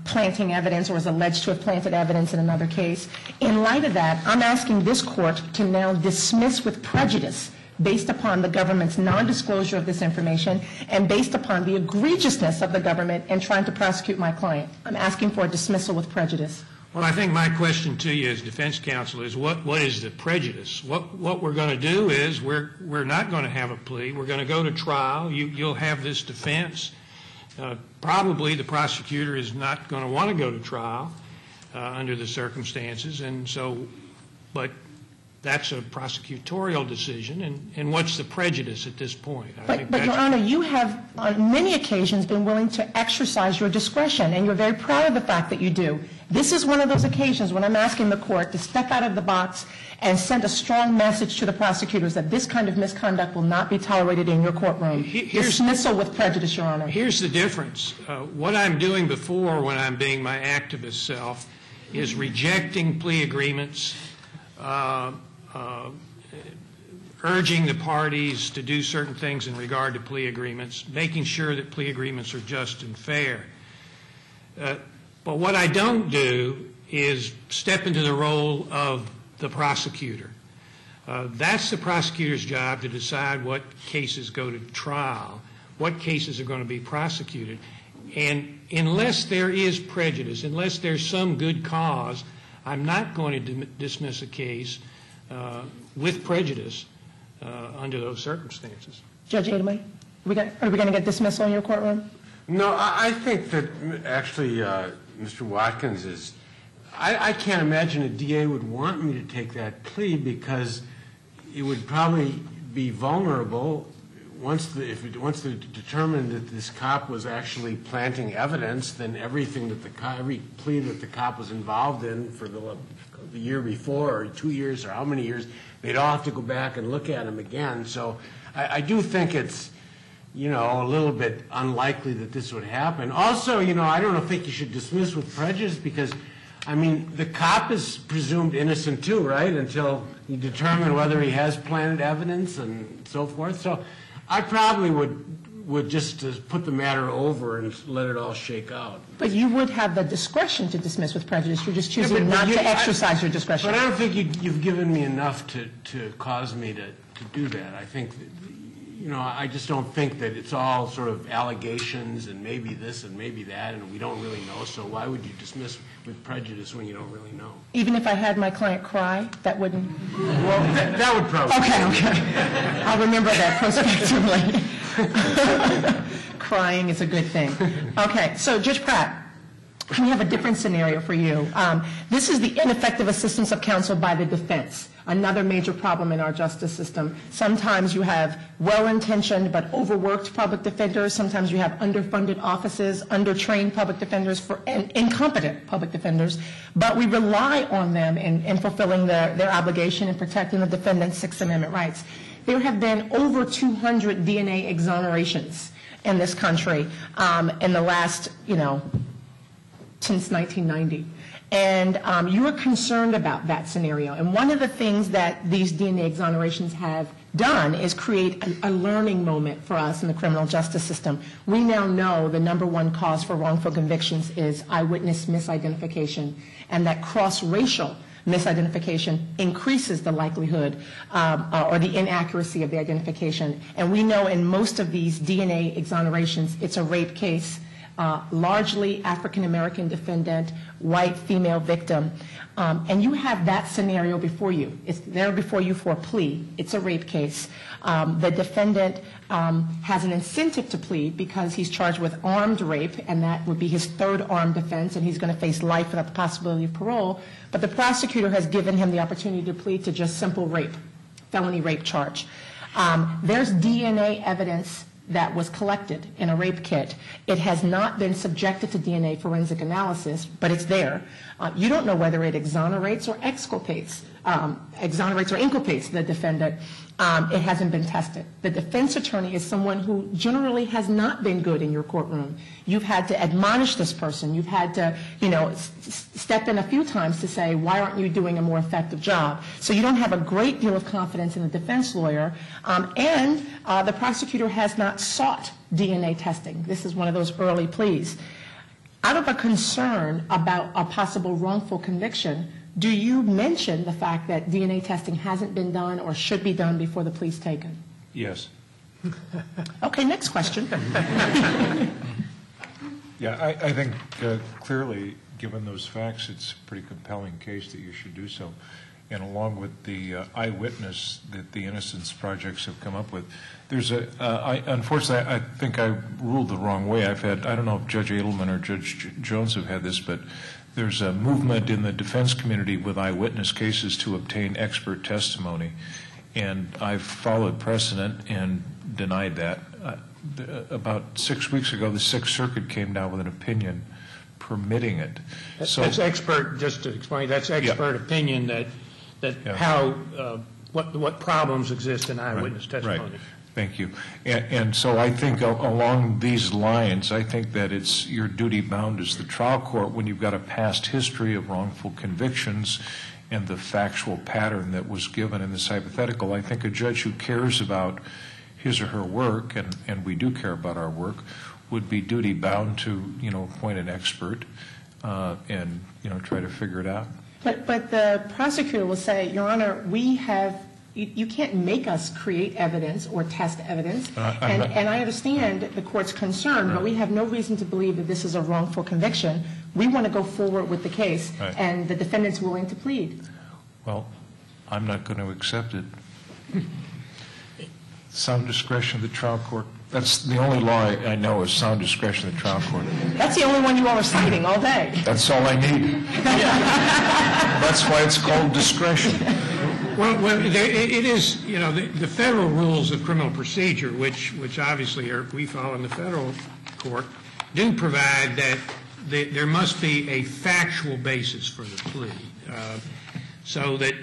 planting evidence or was alleged to have planted evidence in another case. In light of that, I'm asking this court to now dismiss with prejudice based upon the government's nondisclosure of this information and based upon the egregiousness of the government in trying to prosecute my client. I'm asking for a dismissal with prejudice. Well, I think my question to you as defense counsel is what is the prejudice? What we're going to do is we're not going to have a plea. We're going to go to trial. You'll have this defense. Probably the prosecutor is not going to want to go to trial under the circumstances, and so, but that's a prosecutorial decision, and what's the prejudice at this point? But Your Honor, you have on many occasions been willing to exercise your discretion, and you're very proud of the fact that you do. This is one of those occasions when I'm asking the court to step out of the box and send a strong message to the prosecutors that this kind of misconduct will not be tolerated in your courtroom. Dismissal with prejudice, Your Honor. Here's the difference. What I'm doing before when I'm being my activist self is rejecting plea agreements, urging the parties to do certain things in regard to plea agreements, making sure that plea agreements are just and fair. But what I don't do is step into the role of the prosecutor. That's the prosecutor's job to decide what cases go to trial, what cases are going to be prosecuted. And unless there is prejudice, unless there's some good cause, I'm not going to dismiss a case with prejudice under those circumstances. Judge Adamay, are we going to get dismissal in your courtroom? No, I think that actually Mr. Watkins is, I can't imagine a DA would want me to take that plea because it would probably be vulnerable once they determined that this cop was actually planting evidence, then everything that every plea that the cop was involved in for the year before or 2 years or how many years, they'd all have to go back and look at him again. So I do think it's, a little bit unlikely that this would happen. Also, I don't think you should dismiss with prejudice because, the cop is presumed innocent too, right, until you determine whether he has planted evidence and so forth. So I probably would just put the matter over and let it all shake out. But you would have the discretion to dismiss with prejudice. You're just choosing not to exercise your discretion. But I don't think you've given me enough to cause me to do that. I think that, I just don't think that it's all sort of allegations and maybe this and maybe that, and we don't really know. So why would you dismiss with prejudice when you don't really know? Even if I had my client cry, that wouldn't? Well, that would probably. Okay. I'll remember that prospectively. Crying is a good thing. Okay, so Judge Pratt, we have a different scenario for you. This is the ineffective assistance of counsel by the defense, another major problem in our justice system. Sometimes you have well-intentioned but overworked public defenders. Sometimes you have underfunded offices, undertrained public defenders, and incompetent public defenders. But we rely on them in fulfilling their obligation and protecting the defendant's Sixth Amendment rights. There have been over 200 DNA exonerations in this country in the last, since 1990. And you are concerned about that scenario. And one of the things that these DNA exonerations have done is create a learning moment for us in the criminal justice system. We now know the number one cause for wrongful convictions is eyewitness misidentification, and that cross-racial misidentification increases the likelihood or the inaccuracy of the identification. And we know in most of these DNA exonerations, it's a rape case, largely African-American defendant, white female victim. And you have that scenario before you. It's there before you for a plea. It's a rape case. The defendant has an incentive to plead because he's charged with armed rape, and that would be his third armed offense, and he's going to face life without the possibility of parole. But the prosecutor has given him the opportunity to plead to just simple rape, felony rape charge. There's DNA evidence that was collected in a rape kit. It has not been subjected to DNA forensic analysis, but it's there. You don't know whether it exonerates or exculpates, exonerates or inculpates the defendant. It hasn't been tested. The defense attorney is someone who generally has not been good in your courtroom. You've had to admonish this person. You've had to, step in a few times to say, why aren't you doing a more effective job? So you don't have a great deal of confidence in the defense lawyer, and the prosecutor has not sought DNA testing. This is one of those early pleas. Out of a concern about a possible wrongful conviction, do you mention the fact that DNA testing hasn't been done or should be done before the plea's taken? Yes. Okay, next question. Yeah, I think clearly, given those facts, it's a pretty compelling case that you should do so. and along with the eyewitness that the Innocence Projects have come up with, there's unfortunately, I think I ruled the wrong way. I don't know if Judge Edelman or Judge Jones have had this, but there's a movement in the defense community with eyewitness cases to obtain expert testimony, and I've followed precedent and denied that. About 6 weeks ago, the Sixth Circuit came down with an opinion permitting it. That's expert, just to explain, that's expert opinion how, what problems exist in eyewitness testimony. Right. Thank you. And so I think along these lines, I think that it's your duty bound as the trial court, when you've got a past history of wrongful convictions and the factual pattern that was given in this hypothetical. I think a judge who cares about his or her work, and we do care about our work, would be duty bound to, appoint an expert and, try to figure it out. But the prosecutor will say, Your Honor, you can't make us create evidence or test evidence. And I understand the court's concern, but we have no reason to believe that this is a wrongful conviction. We want to go forward with the case, and the defendant's willing to plead. Well, I'm not going to accept it. Sound discretion of the trial court. That's the only law I know is sound discretion of the trial court. That's the only one you all are citing all day. That's all I need. That's why it's called discretion. Well, it is, the federal rules of criminal procedure, which obviously we follow in the federal court, do provide that there must be a factual basis for the plea. So that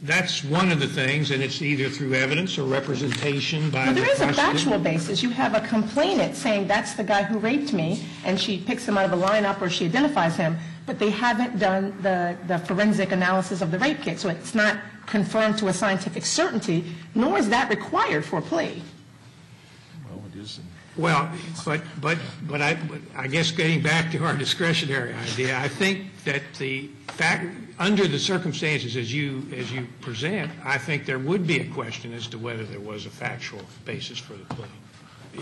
that's one of the things, and it's either through evidence or representation by the prosecutor. There is a factual basis. You have a complainant saying that's the guy who raped me, and she picks him out of a lineup or she identifies him, but they haven't done the forensic analysis of the rape kit, so it's not confirmed to a scientific certainty, nor is that required for a plea. Well, it isn't. Well, but I guess getting back to our discretionary idea, I think that the fact, under the circumstances as you present, I think there would be a question as to whether there was a factual basis for the plea.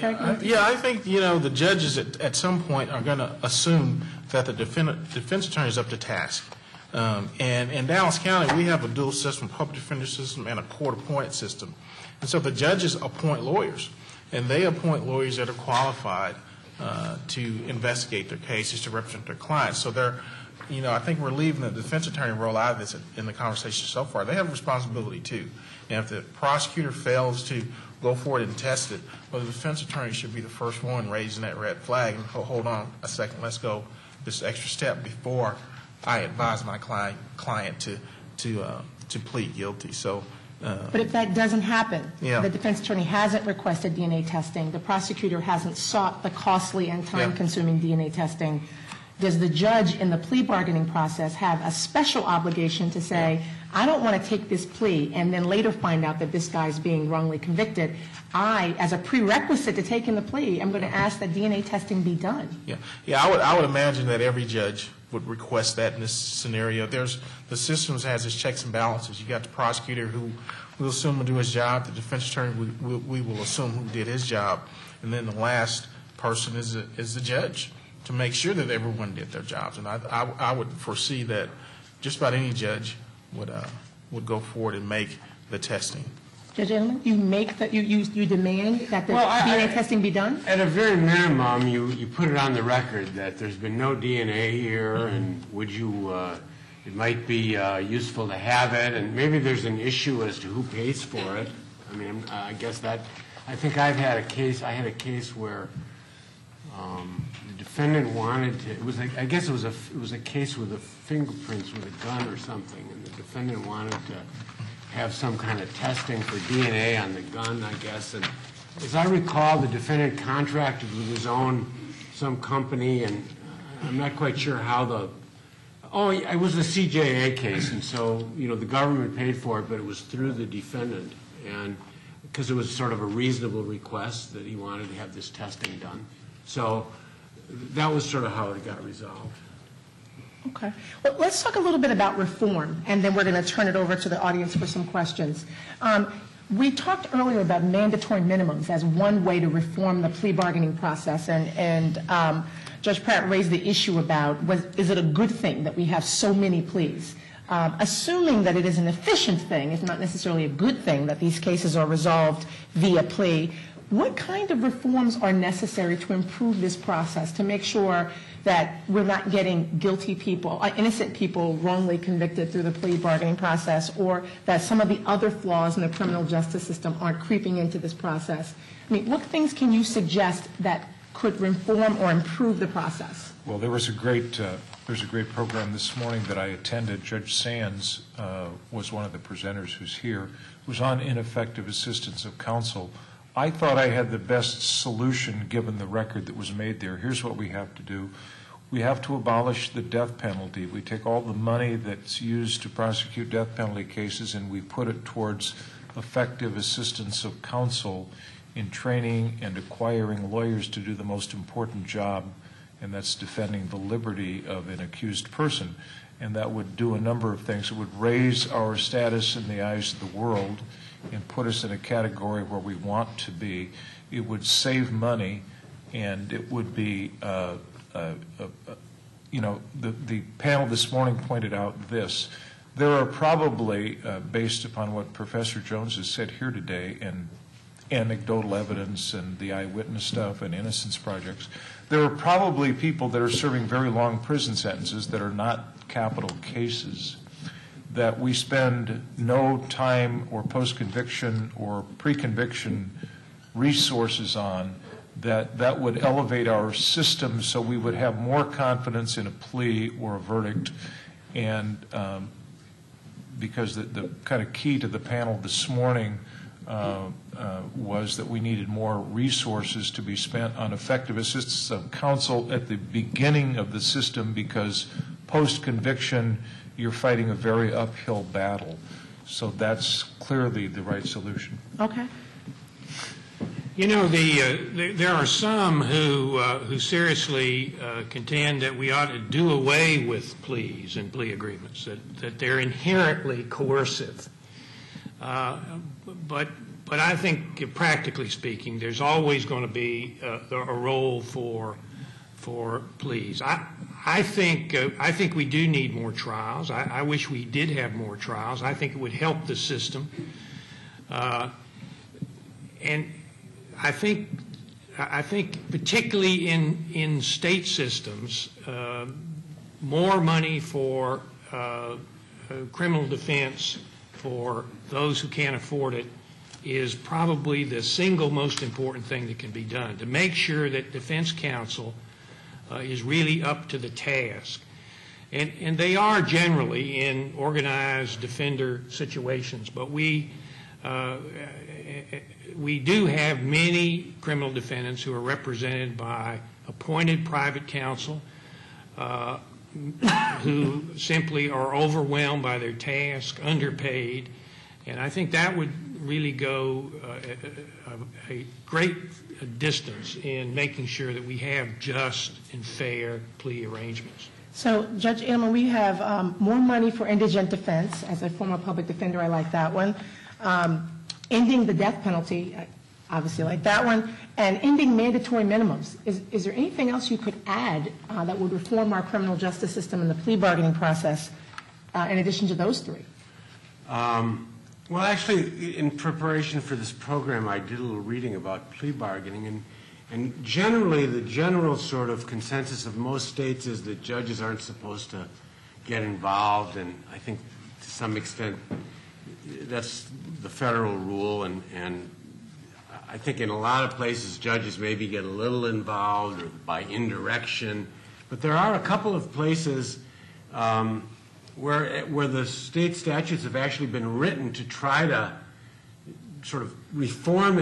I think, the judges at some point are going to assume that the defense attorney is up to task. And in Dallas County, we have a dual system, public defender system and a court-appointed system. And so the judges appoint lawyers, and they appoint lawyers that are qualified to investigate their cases, to represent their clients. So they're, I think we're leaving the defense attorney role out of this in the conversation so far. They have a responsibility too. And if the prosecutor fails to go forward and test it, well, the defense attorney should be the first one raising that red flag and hold on a second, let's go this extra step before I advise my client to plead guilty. So. But if that doesn't happen, Yeah. the defense attorney hasn't requested DNA testing, the prosecutor hasn't sought the costly and time-consuming DNA testing, does the judge in the plea bargaining process have a special obligation to say, I don't want to take this plea and then later find out that this guy's being wrongly convicted. I, as a prerequisite to taking the plea, I'm going to ask that DNA testing be done. I would imagine that every judge would request that in this scenario. The system has its checks and balances. You got the prosecutor who will assume will do his job. The defense attorney we will assume who did his job, and then the last person is the judge to make sure that everyone did their jobs. And I would foresee that just about any judge would go forward and make the testing. Judge Edelman, you demand that the DNA testing be done? At a very minimum, you put it on the record that there's been no DNA here, and would you, it might be useful to have it, and maybe there's an issue as to who pays for it. I mean, I guess that, I think I had a case where the defendant wanted to, I guess it was a case with the fingerprints with a gun or something, and the defendant wanted to have some kind of testing for DNA on the gun, I guess. And as I recall, the defendant contracted with some company, and I'm not quite sure how it was a CJA case, and so, the government paid for it, but it was through the defendant, and because it was sort of a reasonable request that he wanted to have this testing done. So that was sort of how it got resolved. Okay. Well, let's talk a little bit about reform, and then we're going to turn it over to the audience for some questions. We talked earlier about mandatory minimums as one way to reform the plea bargaining process, and Judge Pratt raised the issue about, is it a good thing that we have so many pleas? assuming that it is an efficient thing, if not necessarily a good thing, that these cases are resolved via plea, what kind of reforms are necessary to improve this process, to make sure that we're not getting guilty people, innocent people wrongly convicted through the plea bargaining process, or that some of the other flaws in the criminal justice system aren't creeping into this process? I mean, what things can you suggest that could reform or improve the process? Well, there's a great program this morning that I attended. Judge Sands was one of the presenters who's here. It was on ineffective assistance of counsel. I thought I had the best solution given the record that was made there. Here's what we have to do. We have to abolish the death penalty. We take all the money that's used to prosecute death penalty cases and we put it towards effective assistance of counsel in training and acquiring lawyers to do the most important job, and that's defending the liberty of an accused person. And that would do a number of things. It would raise our status in the eyes of the world and put us in a category where we want to be. It would save money, and it would be, you know, the panel this morning pointed out this. There are probably, based upon what Professor Jones has said here today, and anecdotal evidence and the eyewitness stuff and innocence projects, there are probably people that are serving very long prison sentences that are not capital cases, that we spend no time or post-conviction or pre-conviction resources on, that would elevate our system so we would have more confidence in a plea or a verdict. And because the kind of key to the panel this morning was that we needed more resources to be spent on effective assistance of counsel at the beginning of the system, because post-conviction you're fighting a very uphill battle. So that's clearly the right solution. Okay. You know, there are some who seriously contend that we ought to do away with pleas and plea agreements, that they're inherently coercive. But I think, practically speaking, there's always going to be a role for pleas. I think we do need more trials. I wish we did have more trials. I think it would help the system. And I think particularly in state systems, more money for criminal defense for those who can't afford it is probably the single most important thing that can be done, to make sure that defense counsel is really up to the task. And they are generally in organized defender situations, but we do have many criminal defendants who are represented by appointed private counsel who simply are overwhelmed by their task, underpaid, and I think that would really go a great distance in making sure that we have just and fair plea arrangements. So, Judge Edelman, we have more money for indigent defense. As a former public defender, I like that one. Ending the death penalty, I obviously like that one. And ending mandatory minimums. Is there anything else you could add that would reform our criminal justice system and the plea bargaining process in addition to those three? Well, actually, in preparation for this program, I did a little reading about plea bargaining, and generally, the general sort of consensus of most states is that judges aren't supposed to get involved, and I think to some extent that's the federal rule, and I think in a lot of places judges maybe get a little involved or by indirection, but there are a couple of places where the state statutes have actually been written to try to sort of reform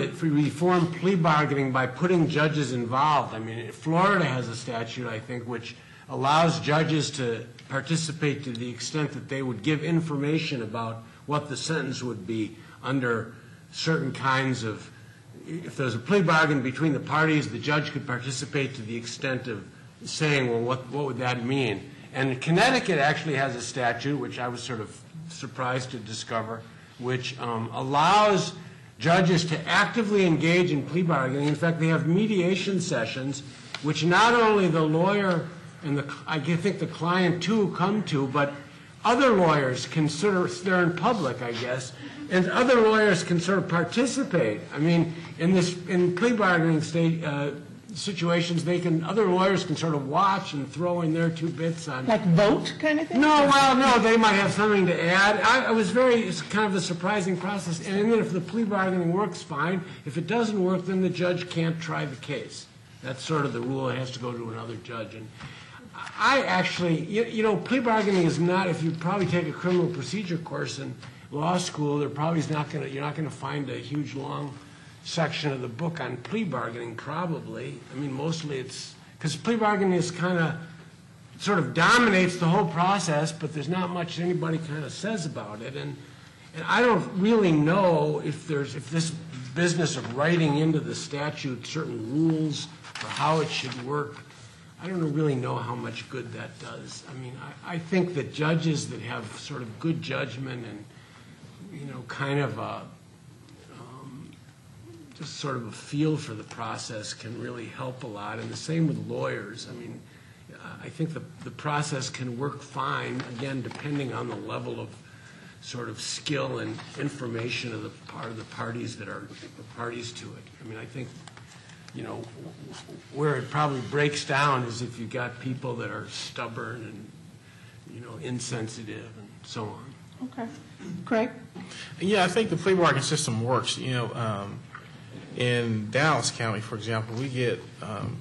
plea bargaining by putting judges involved. I mean, Florida has a statute, I think, which allows judges to participate to the extent that they would give information about what the sentence would be under certain kinds of, if there's a plea bargain between the parties, the judge could participate to the extent of saying, well, what would that mean? And Connecticut actually has a statute, which I was sort of surprised to discover, which allows judges to actively engage in plea bargaining. In fact, they have mediation sessions, which not only the lawyer and I think the client too come to, but other lawyers can sort of, they're in public, I guess, and other lawyers can sort of participate. I mean, in plea bargaining situations, other lawyers can sort of watch and throw in their 2 bits on. Like vote kind of thing? No, well, no, they might have something to add. It's kind of a surprising process. And then if the plea bargaining works, fine. If it doesn't work, then the judge can't try the case. That's sort of the rule. It has to go to another judge. And I actually, plea bargaining is not, if you probably take a criminal procedure course in law school, you're not going to find a huge, long section of the book on plea bargaining, probably. I mean, mostly it's, because plea bargaining is kind of, sort of dominates the whole process, but there's not much anybody kind of says about it. And I don't really know if this business of writing into the statute certain rules for how it should work, I don't really know how much good that does. I mean, I think that judges that have sort of good judgment and, kind of just sort of a feel for the process can really help a lot. And the same with lawyers. I mean, I think the process can work fine, again, depending on the level of sort of skill and information of the parties that are the parties to it. I mean, I think, where it probably breaks down is if you've got people that are stubborn and, insensitive and so on. Okay. Craig? Yeah, I think the plea bargaining system works. In Dallas County, for example, we get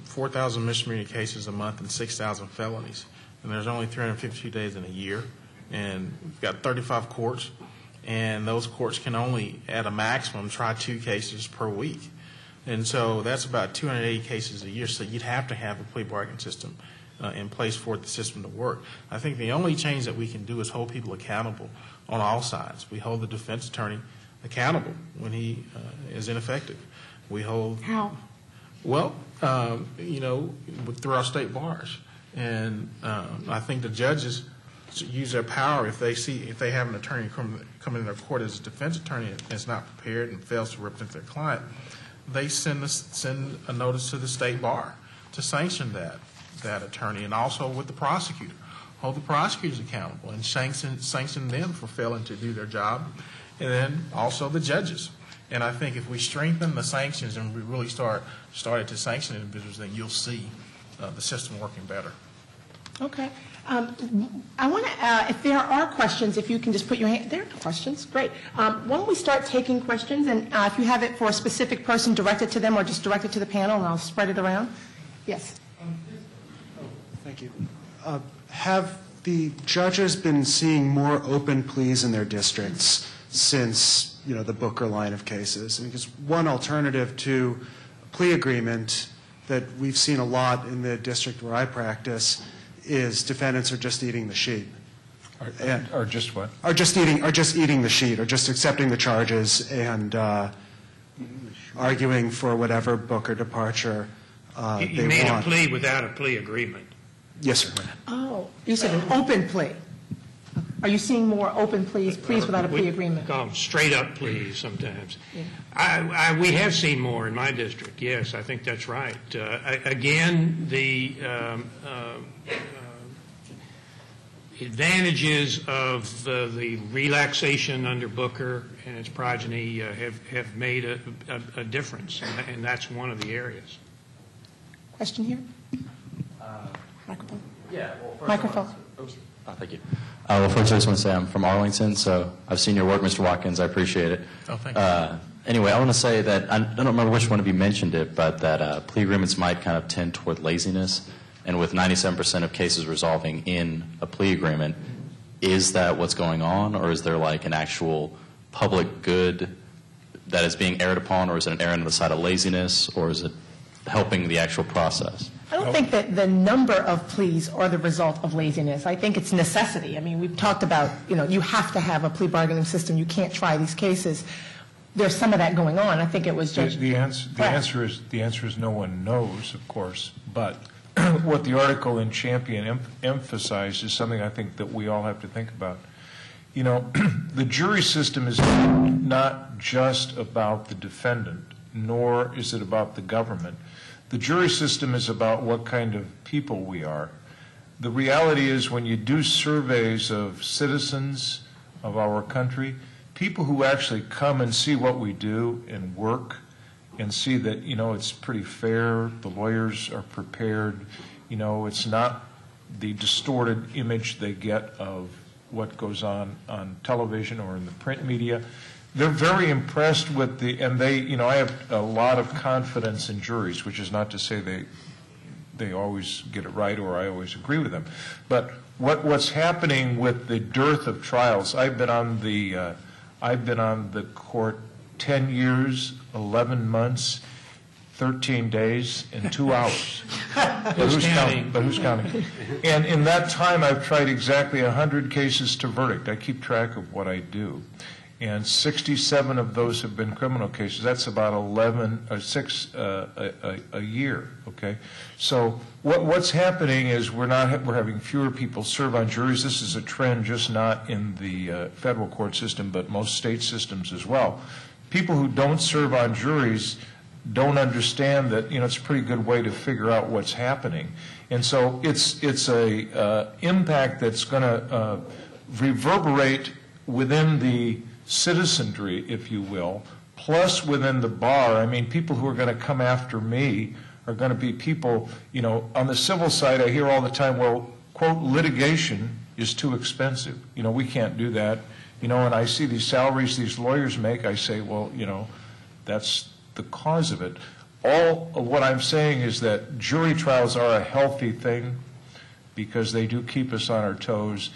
4,000 misdemeanor cases a month and 6,000 felonies. And there's only 352 days in a year. And we've got 35 courts. And those courts can only, at a maximum, try 2 cases per week. And so that's about 280 cases a year. So you'd have to have a plea bargaining system in place for the system to work. I think the only change that we can do is hold people accountable on all sides. We hold the defense attorney accountable when he is ineffective. We hold... How? Well, through our state bars. And I think the judges use their power if they have an attorney come into their court as a defense attorney and is not prepared and fails to represent their client, they send a notice to the state bar to sanction that attorney, and also with the prosecutor. Hold the prosecutors accountable and sanction them for failing to do their job, and then also the judges. And I think if we strengthen the sanctions and we really started to sanction individuals, then you'll see the system working better. Okay. I want to, if there are questions, if you can just put your hand, there are questions, great. Why don't we start taking questions, and if you have it for a specific person, direct it to them or just direct it to the panel, and I'll spread it around. Yes. Thank you. Have the judges been seeing more open pleas in their districts since, the Booker line of cases? Because one alternative to a plea agreement that we've seen a lot in the district where I practice is defendants are just eating the sheet. Or just what? Are just eating the sheet, or just accepting the charges and arguing for whatever Booker departure they want. You made a plea without a plea agreement. Yes, sir. Oh, you said an open plea. Are you seeing more open pleas without a plea agreement? We call them straight-up pleas sometimes. Yeah. We have seen more in my district, yes, I think that's right. Again, the advantages of the relaxation under Booker and its progeny have made a difference, and that's one of the areas. Question here? Microphone. Yeah. Well, Microphone. Thank you. Well, first I just want to say I'm from Arlington, so I've seen your work, Mr. Watkins. I appreciate it. Oh, thank you. Anyway, I want to say that I don't remember which one of you mentioned it, but that plea agreements might kind of tend toward laziness. And with 97% of cases resolving in a plea agreement, is that what's going on, or is there like an actual public good that is being erred upon, or is it an error on the side of laziness, or is it helping the actual process? I don't think that the number of pleas are the result of laziness. I think it's necessity. I mean, we've talked about, you have to have a plea bargaining system. You can't try these cases. There's some of that going on. I think it was just... The answer is no one knows, of course, but what the article in Champion emphasized is something I think that we all have to think about. The jury system is not just about the defendant, nor is it about the government. The jury system is about what kind of people we are. the reality is when you do surveys of citizens of our country, people who actually come and see what we do and work and see that, it's pretty fair, the lawyers are prepared, it's not the distorted image they get of what goes on television or in the print media. They're very impressed with and I have a lot of confidence in juries, which is not to say they always get it right or I always agree with them. But what's happening with the dearth of trials, I've been on the court 10 years, 11 months, 13 days, and 2 hours. But who's counting? And in that time, I've tried exactly 100 cases to verdict. I keep track of what I do. And 67 of those have been criminal cases. That's about 6 a year, okay? So what's happening is we're having fewer people serve on juries. This is a trend just not in the federal court system, but most state systems as well. People who don't serve on juries don't understand that, it's a pretty good way to figure out what's happening. And so it's a impact that's going to reverberate within the citizenry, if you will, plus within the bar. I mean, people who are going to come after me are going to be people, on the civil side, I hear all the time, well, quote, litigation is too expensive. We can't do that. And I see these salaries these lawyers make, I say, well, that's the cause of it. All of what I'm saying is that jury trials are a healthy thing because they do keep us on our toes.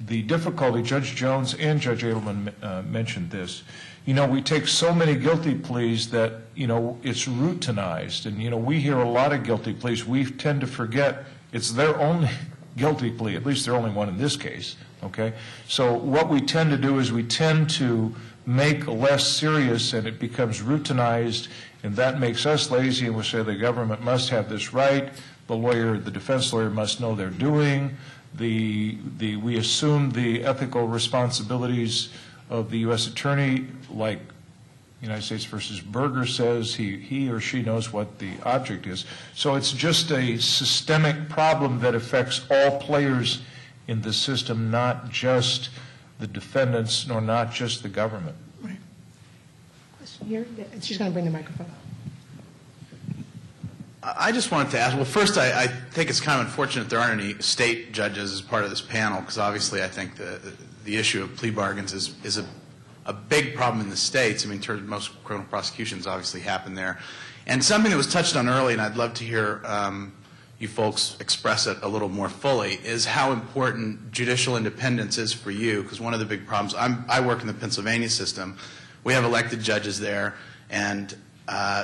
The difficulty, Judge Jones and Judge Edelman mentioned this, we take so many guilty pleas that, it's routinized. And, we hear a lot of guilty pleas. We tend to forget it's their only guilty plea, at least their only one in this case, okay? So what we tend to do is we tend to make less serious and it becomes routinized, and that makes us lazy, and we say the government must have this right, the defense lawyer must know they're doing, we assume the ethical responsibilities of the U.S. attorney, like United States versus Berger says, he or she knows what the object is. So it's just a systemic problem that affects all players in the system, not just the defendants, nor not just the government. Right. Question here. She's going to bring the microphone. I just wanted to ask, well, first, I think it's kind of unfortunate there aren't any state judges as part of this panel, because obviously I think the issue of plea bargains is a big problem in the states. I mean, in terms of most criminal prosecutions obviously happen there. And something that was touched on early, and I'd love to hear you folks express it a little more fully, is how important judicial independence is for you, because one of the big problems, I work in the Pennsylvania system. We have elected judges there, and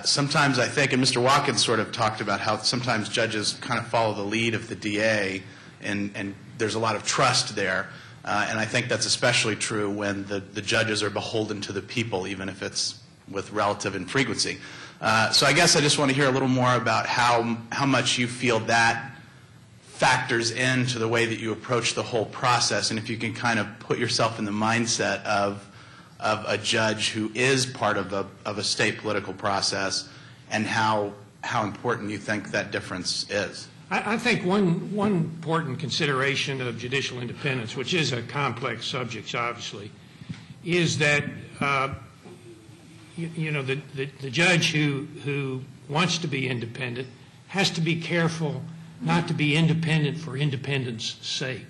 sometimes I think, and Mr. Watkins sort of talked about how sometimes judges kind of follow the lead of the DA, and there's a lot of trust there. And I think that's especially true when the judges are beholden to the people, even if it's with relative infrequency. So I guess I just want to hear a little more about how much you feel that factors into the way that you approach the whole process, and if you can kind of put yourself in the mindset of a judge who is part of a state political process, and how important you think that difference is. I think one important consideration of judicial independence, which is a complex subject, obviously, is that the judge who wants to be independent has to be careful not to be independent for independence sake.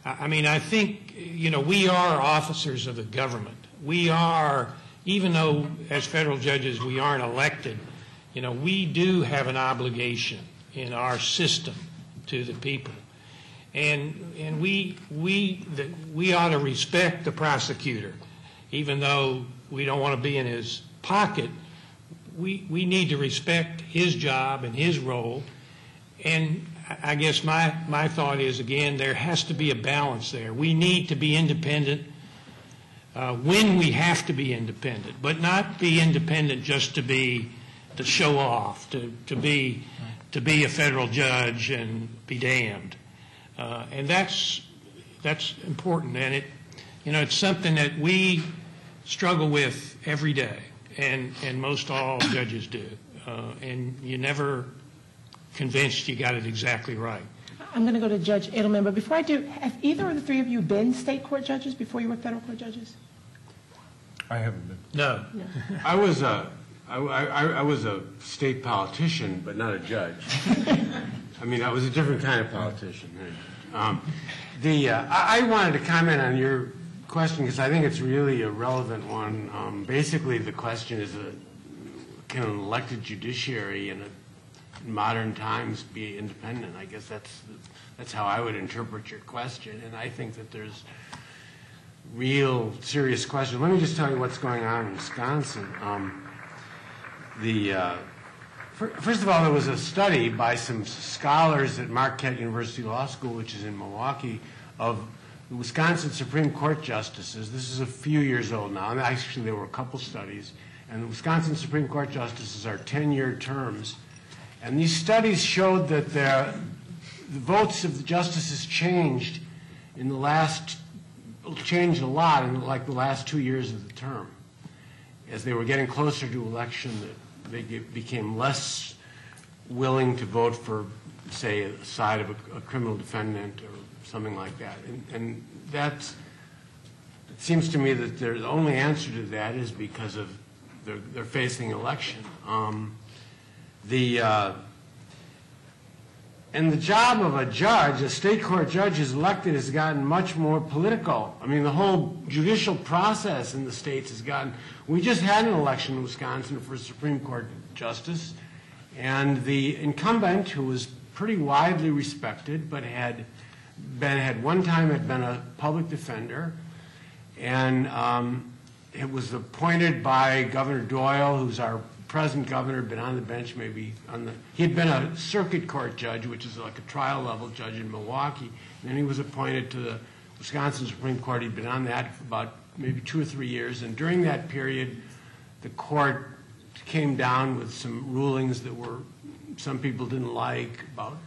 I mean, I think, we are officers of the government. We are, even though as federal judges we aren't elected, we do have an obligation in our system to the people. And we ought to respect the prosecutor. Even though we don't want to be in his pocket, we need to respect his job and his role. And I guess my thought is, again, there has to be a balance there. We need to be independent when we have to be independent, but not be independent just to show off, to be a federal judge and be damned. And that's important, and it's something that we struggle with every day, and most all judges do. And you're never convinced you got it exactly right. I'm going to go to Judge Edelman, but before I do, have either of the three of you been state court judges before you were federal court judges? I haven't been. No. I was a state politician, but not a judge. I mean, I was a different kind of politician. I wanted to comment on your question because I think it's really a relevant one. Basically, the question is, can an elected judiciary in modern times be independent? I guess that's how I would interpret your question, and I think that there's real serious questions. Let me just tell you what's going on in Wisconsin. First of all, there was a study by some scholars at Marquette University Law School, which is in Milwaukee, of the Wisconsin Supreme Court justices. This is a few years old now, and actually there were a couple studies. And the Wisconsin Supreme Court justices are 10-year terms. And these studies showed that the votes of the justices changed a lot in like the last 2 years of the term. As they were getting closer to election, they became less willing to vote for, say, a side of a criminal defendant or something like that. And it seems to me that the only answer to that is because of they're facing election. And the job of a judge, a state court judge is elected, has gotten much more political. I mean, the whole judicial process in the states has gotten. We just had an election in Wisconsin for a Supreme Court justice, and the incumbent, who was pretty widely respected, but had one time been a public defender, and it was appointed by Governor Doyle, who's our present governor, been on the bench maybe he had been a circuit court judge, which is like a trial level judge in Milwaukee, and then he was appointed to the Wisconsin Supreme Court. He'd been on that for about maybe 2 or 3 years, and during that period, the court came down with some rulings that some people didn't like about.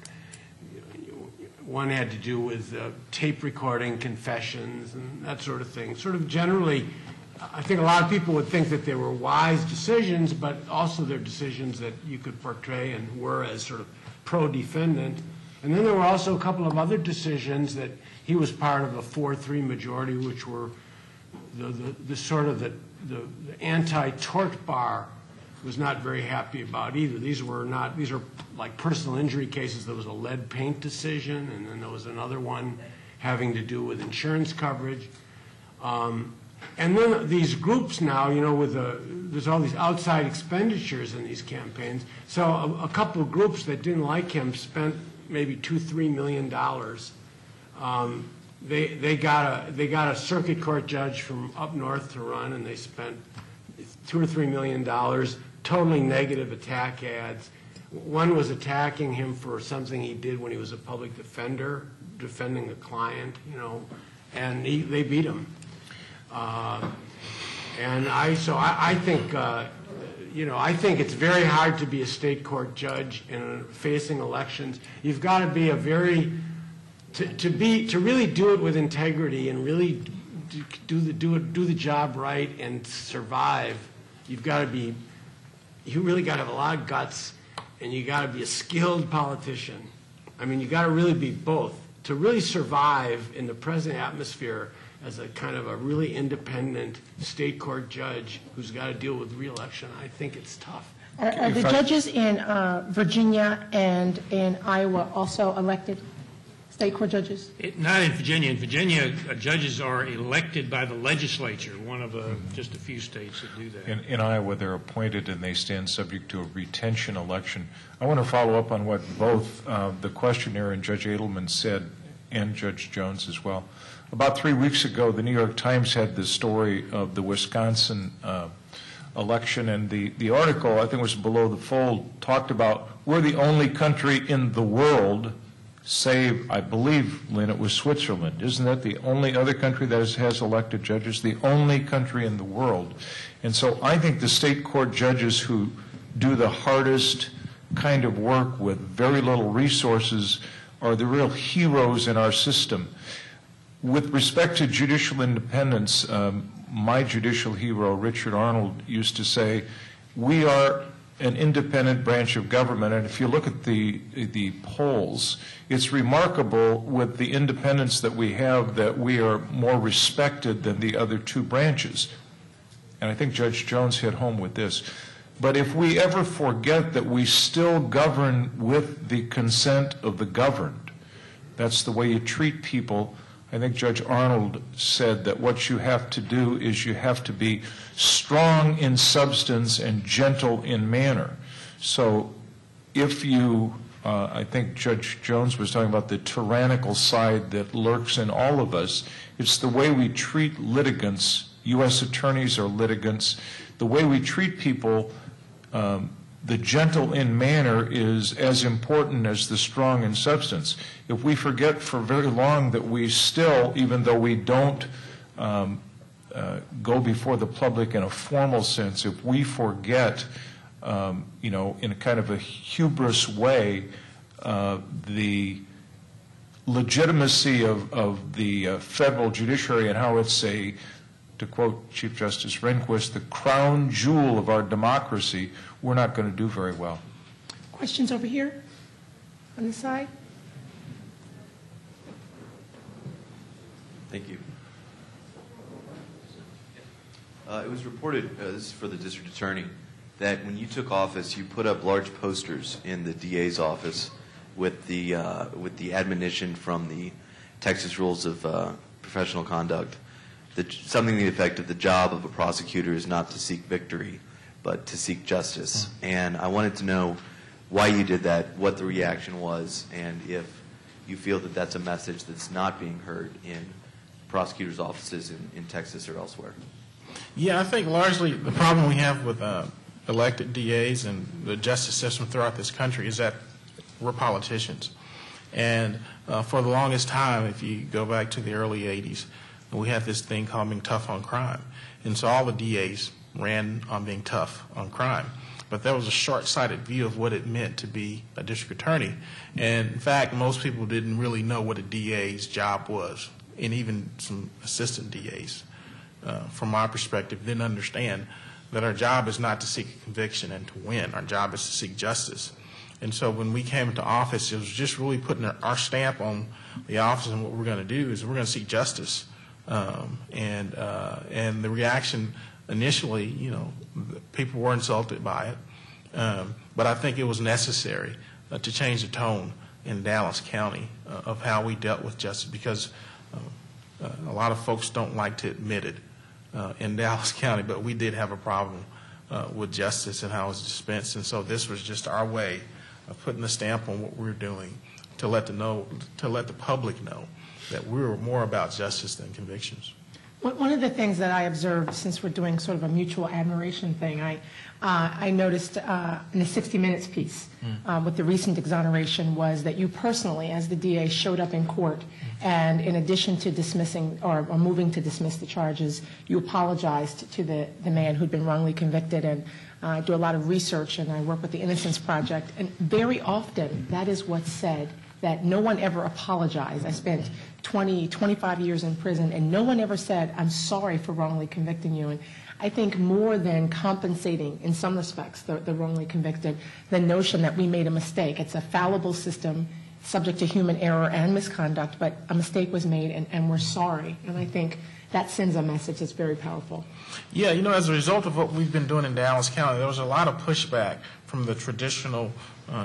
One had to do with tape recording confessions and that sort of thing. Sort of generally, I think a lot of people would think that they were wise decisions, but also they're decisions that you could portray and were as sort of pro-defendant. And then there were also a couple of other decisions that he was part of a 4-3 majority, which were the sort of the anti-tort bar was not very happy about either. These are like personal injury cases. There was a lead paint decision, and then there was another one having to do with insurance coverage. And then these groups now, there's all these outside expenditures in these campaigns. So a couple of groups that didn't like him spent maybe $2-3 million. They got a circuit court judge from up north to run, and they spent $2 or $3 million, totally negative attack ads. One was attacking him for something he did when he was a public defender, defending a client, and they beat him. And I think, I think it's very hard to be a state court judge in facing elections. You've got to be to really do it with integrity and really do the job right and survive. You really got to have a lot of guts, and you got to be a skilled politician. I mean, you got to really be both to really survive in the present atmosphere as a kind of a really independent state court judge who's got to deal with re-election. I think it's tough. Are the judges in Virginia and in Iowa also elected state court judges? Not in Virginia. In Virginia, judges are elected by the legislature, one of just a few states that do that. In Iowa, they're appointed and they stand subject to a retention election. I want to follow up on what both the questioner and Judge Edelman said, and Judge Jones as well. About 3 weeks ago, the New York Times had the story of the Wisconsin election, and the article, I think it was below the fold, talked about we're the only country in the world, save, I believe, Lynn, it was Switzerland. Isn't that the only other country that has elected judges? The only country in the world. And so I think the state court judges who do the hardest kind of work with very little resources are the real heroes in our system. With respect to judicial independence, my judicial hero, Richard Arnold, used to say, we are an independent branch of government, and if you look at the polls, it's remarkable with the independence that we have that we are more respected than the other two branches. And I think Judge Jones hit home with this. But if we ever forget that we still govern with the consent of the governed, that's the way you treat people. I think Judge Arnold said that what you have to do is you have to be strong in substance and gentle in manner. So if you, I think Judge Jones was talking about the tyrannical side that lurks in all of us. It's the way we treat litigants. U.S. attorneys are litigants. The way we treat people, the gentle in manner is as important as the strong in substance. If we forget for very long that we still, even though we don't go before the public in a formal sense, if we forget, in a kind of a hubris way, the legitimacy of the federal judiciary and how it's to quote Chief Justice Rehnquist, the crown jewel of our democracy, we're not going to do very well. Questions over here on the side? Thank you. It was reported, this is for the district attorney, that when you took office, you put up large posters in the DA's office with the admonition from the Texas Rules of Professional Conduct, that something to the effect of the job of a prosecutor is not to seek victory, but to seek justice. And I wanted to know why you did that, what the reaction was, and if you feel that that's a message that's not being heard in prosecutors' offices in Texas or elsewhere. Yeah, I think largely the problem we have with elected DAs and the justice system throughout this country is that we're politicians. And for the longest time, if you go back to the early 80s, we had this thing called being tough on crime. And so all the DAs ran on being tough on crime. But there was a short-sighted view of what it meant to be a district attorney. And in fact, most people didn't really know what a DA's job was, and even some assistant DAs, from my perspective, didn't understand that our job is not to seek a conviction and to win. Our job is to seek justice. And so when we came into office, it was just really putting our stamp on the office, and what we're going to do is we're going to seek justice. And the reaction initially, people were insulted by it. But I think it was necessary to change the tone in Dallas County of how we dealt with justice, because a lot of folks don't like to admit it in Dallas County, but we did have a problem with justice and how it was dispensed. And so this was just our way of putting the stamp on what we're doing to let the public know that we were more about justice than convictions. One of the things that I observed, since we're doing sort of a mutual admiration thing, I noticed in the 60 Minutes piece with the recent exoneration was that you personally, as the DA, showed up in court, and in addition to dismissing or moving to dismiss the charges, you apologized to the man who'd been wrongly convicted. And I do a lot of research, and I work with the Innocence Project, and very often that is what's said, that no one ever apologized. I spent 25 years in prison, and no one ever said, I'm sorry for wrongly convicting you. And I think more than compensating, in some respects, the wrongly convicted, the notion that we made a mistake. It's a fallible system, subject to human error and misconduct, but a mistake was made, and we're sorry. And I think that sends a message that's very powerful. Yeah, as a result of what we've been doing in Dallas County, there was a lot of pushback from the traditional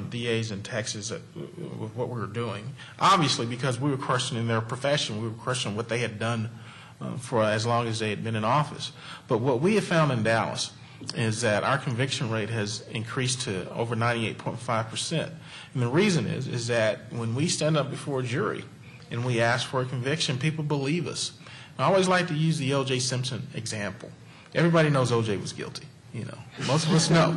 DAs in Texas with what we were doing. Obviously, because we were questioning their profession, we were questioning what they had done for as long as they had been in office. But what we have found in Dallas is that our conviction rate has increased to over 98.5%. And the reason is that when we stand up before a jury and we ask for a conviction, people believe us. I always like to use the O.J. Simpson example. Everybody knows O.J. was guilty. Most of us know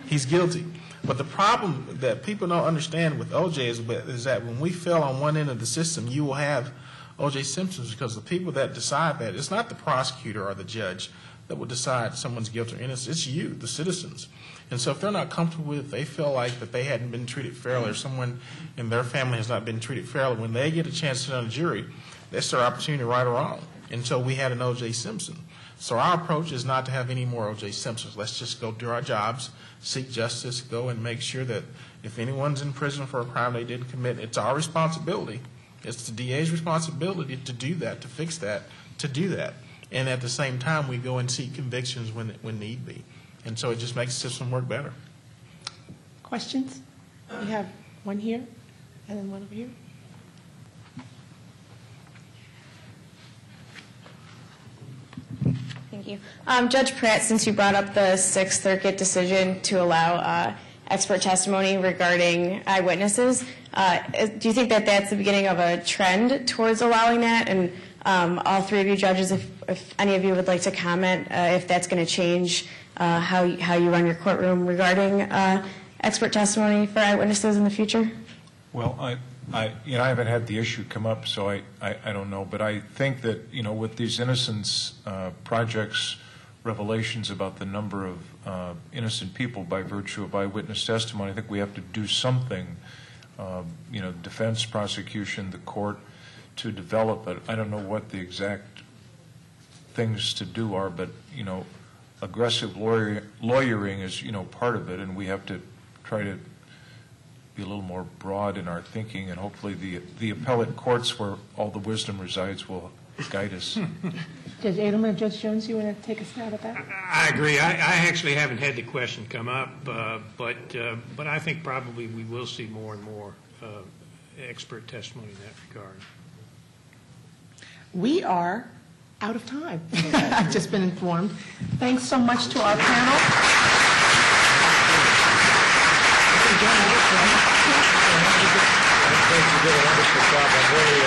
he's guilty. But the problem that people don't understand with O.J. is that when we fail on one end of the system, you will have O.J. Simpsons, because the people that decide that, it's not the prosecutor or the judge that will decide someone's guilt or innocence. It's you, the citizens. And so if they're not comfortable with it, they feel like that they hadn't been treated fairly, or someone in their family has not been treated fairly, when they get a chance to sit on a jury, that's their opportunity, right or wrong. And so we had an O.J. Simpson. So our approach is not to have any more O.J. Simpsons. Let's just go do our jobs, seek justice, go and make sure that if anyone's in prison for a crime they didn't commit, it's our responsibility. It's the DA's responsibility to do that, to fix that, to do that. And at the same time, we go and seek convictions when need be. And so it just makes the system work better. Questions? We have one here and then one over here. Thank you. Judge Pratt, since you brought up the Sixth Circuit decision to allow expert testimony regarding eyewitnesses, do you think that that's the beginning of a trend towards allowing that? And all three of you judges, if any of you would like to comment, if that's going to change how you run your courtroom regarding expert testimony for eyewitnesses in the future? Well, I haven't had the issue come up, so I don't know. But I think that, with these innocence projects, revelations about the number of innocent people by virtue of eyewitness testimony, I think we have to do something, defense, prosecution, the court, to develop it. I don't know what the exact things to do are, but, aggressive lawyering is, part of it, and we have to try to be a little more broad in our thinking, and hopefully the appellate courts where all the wisdom resides will guide us. Judge Adelman, Judge Jones, you want to take a stab at that? I agree. I actually haven't had the question come up, but I think probably we will see more and more expert testimony in that regard. We are out of time. I've just been informed. Thanks so much to our panel. I think you did a wonderful job. I'm really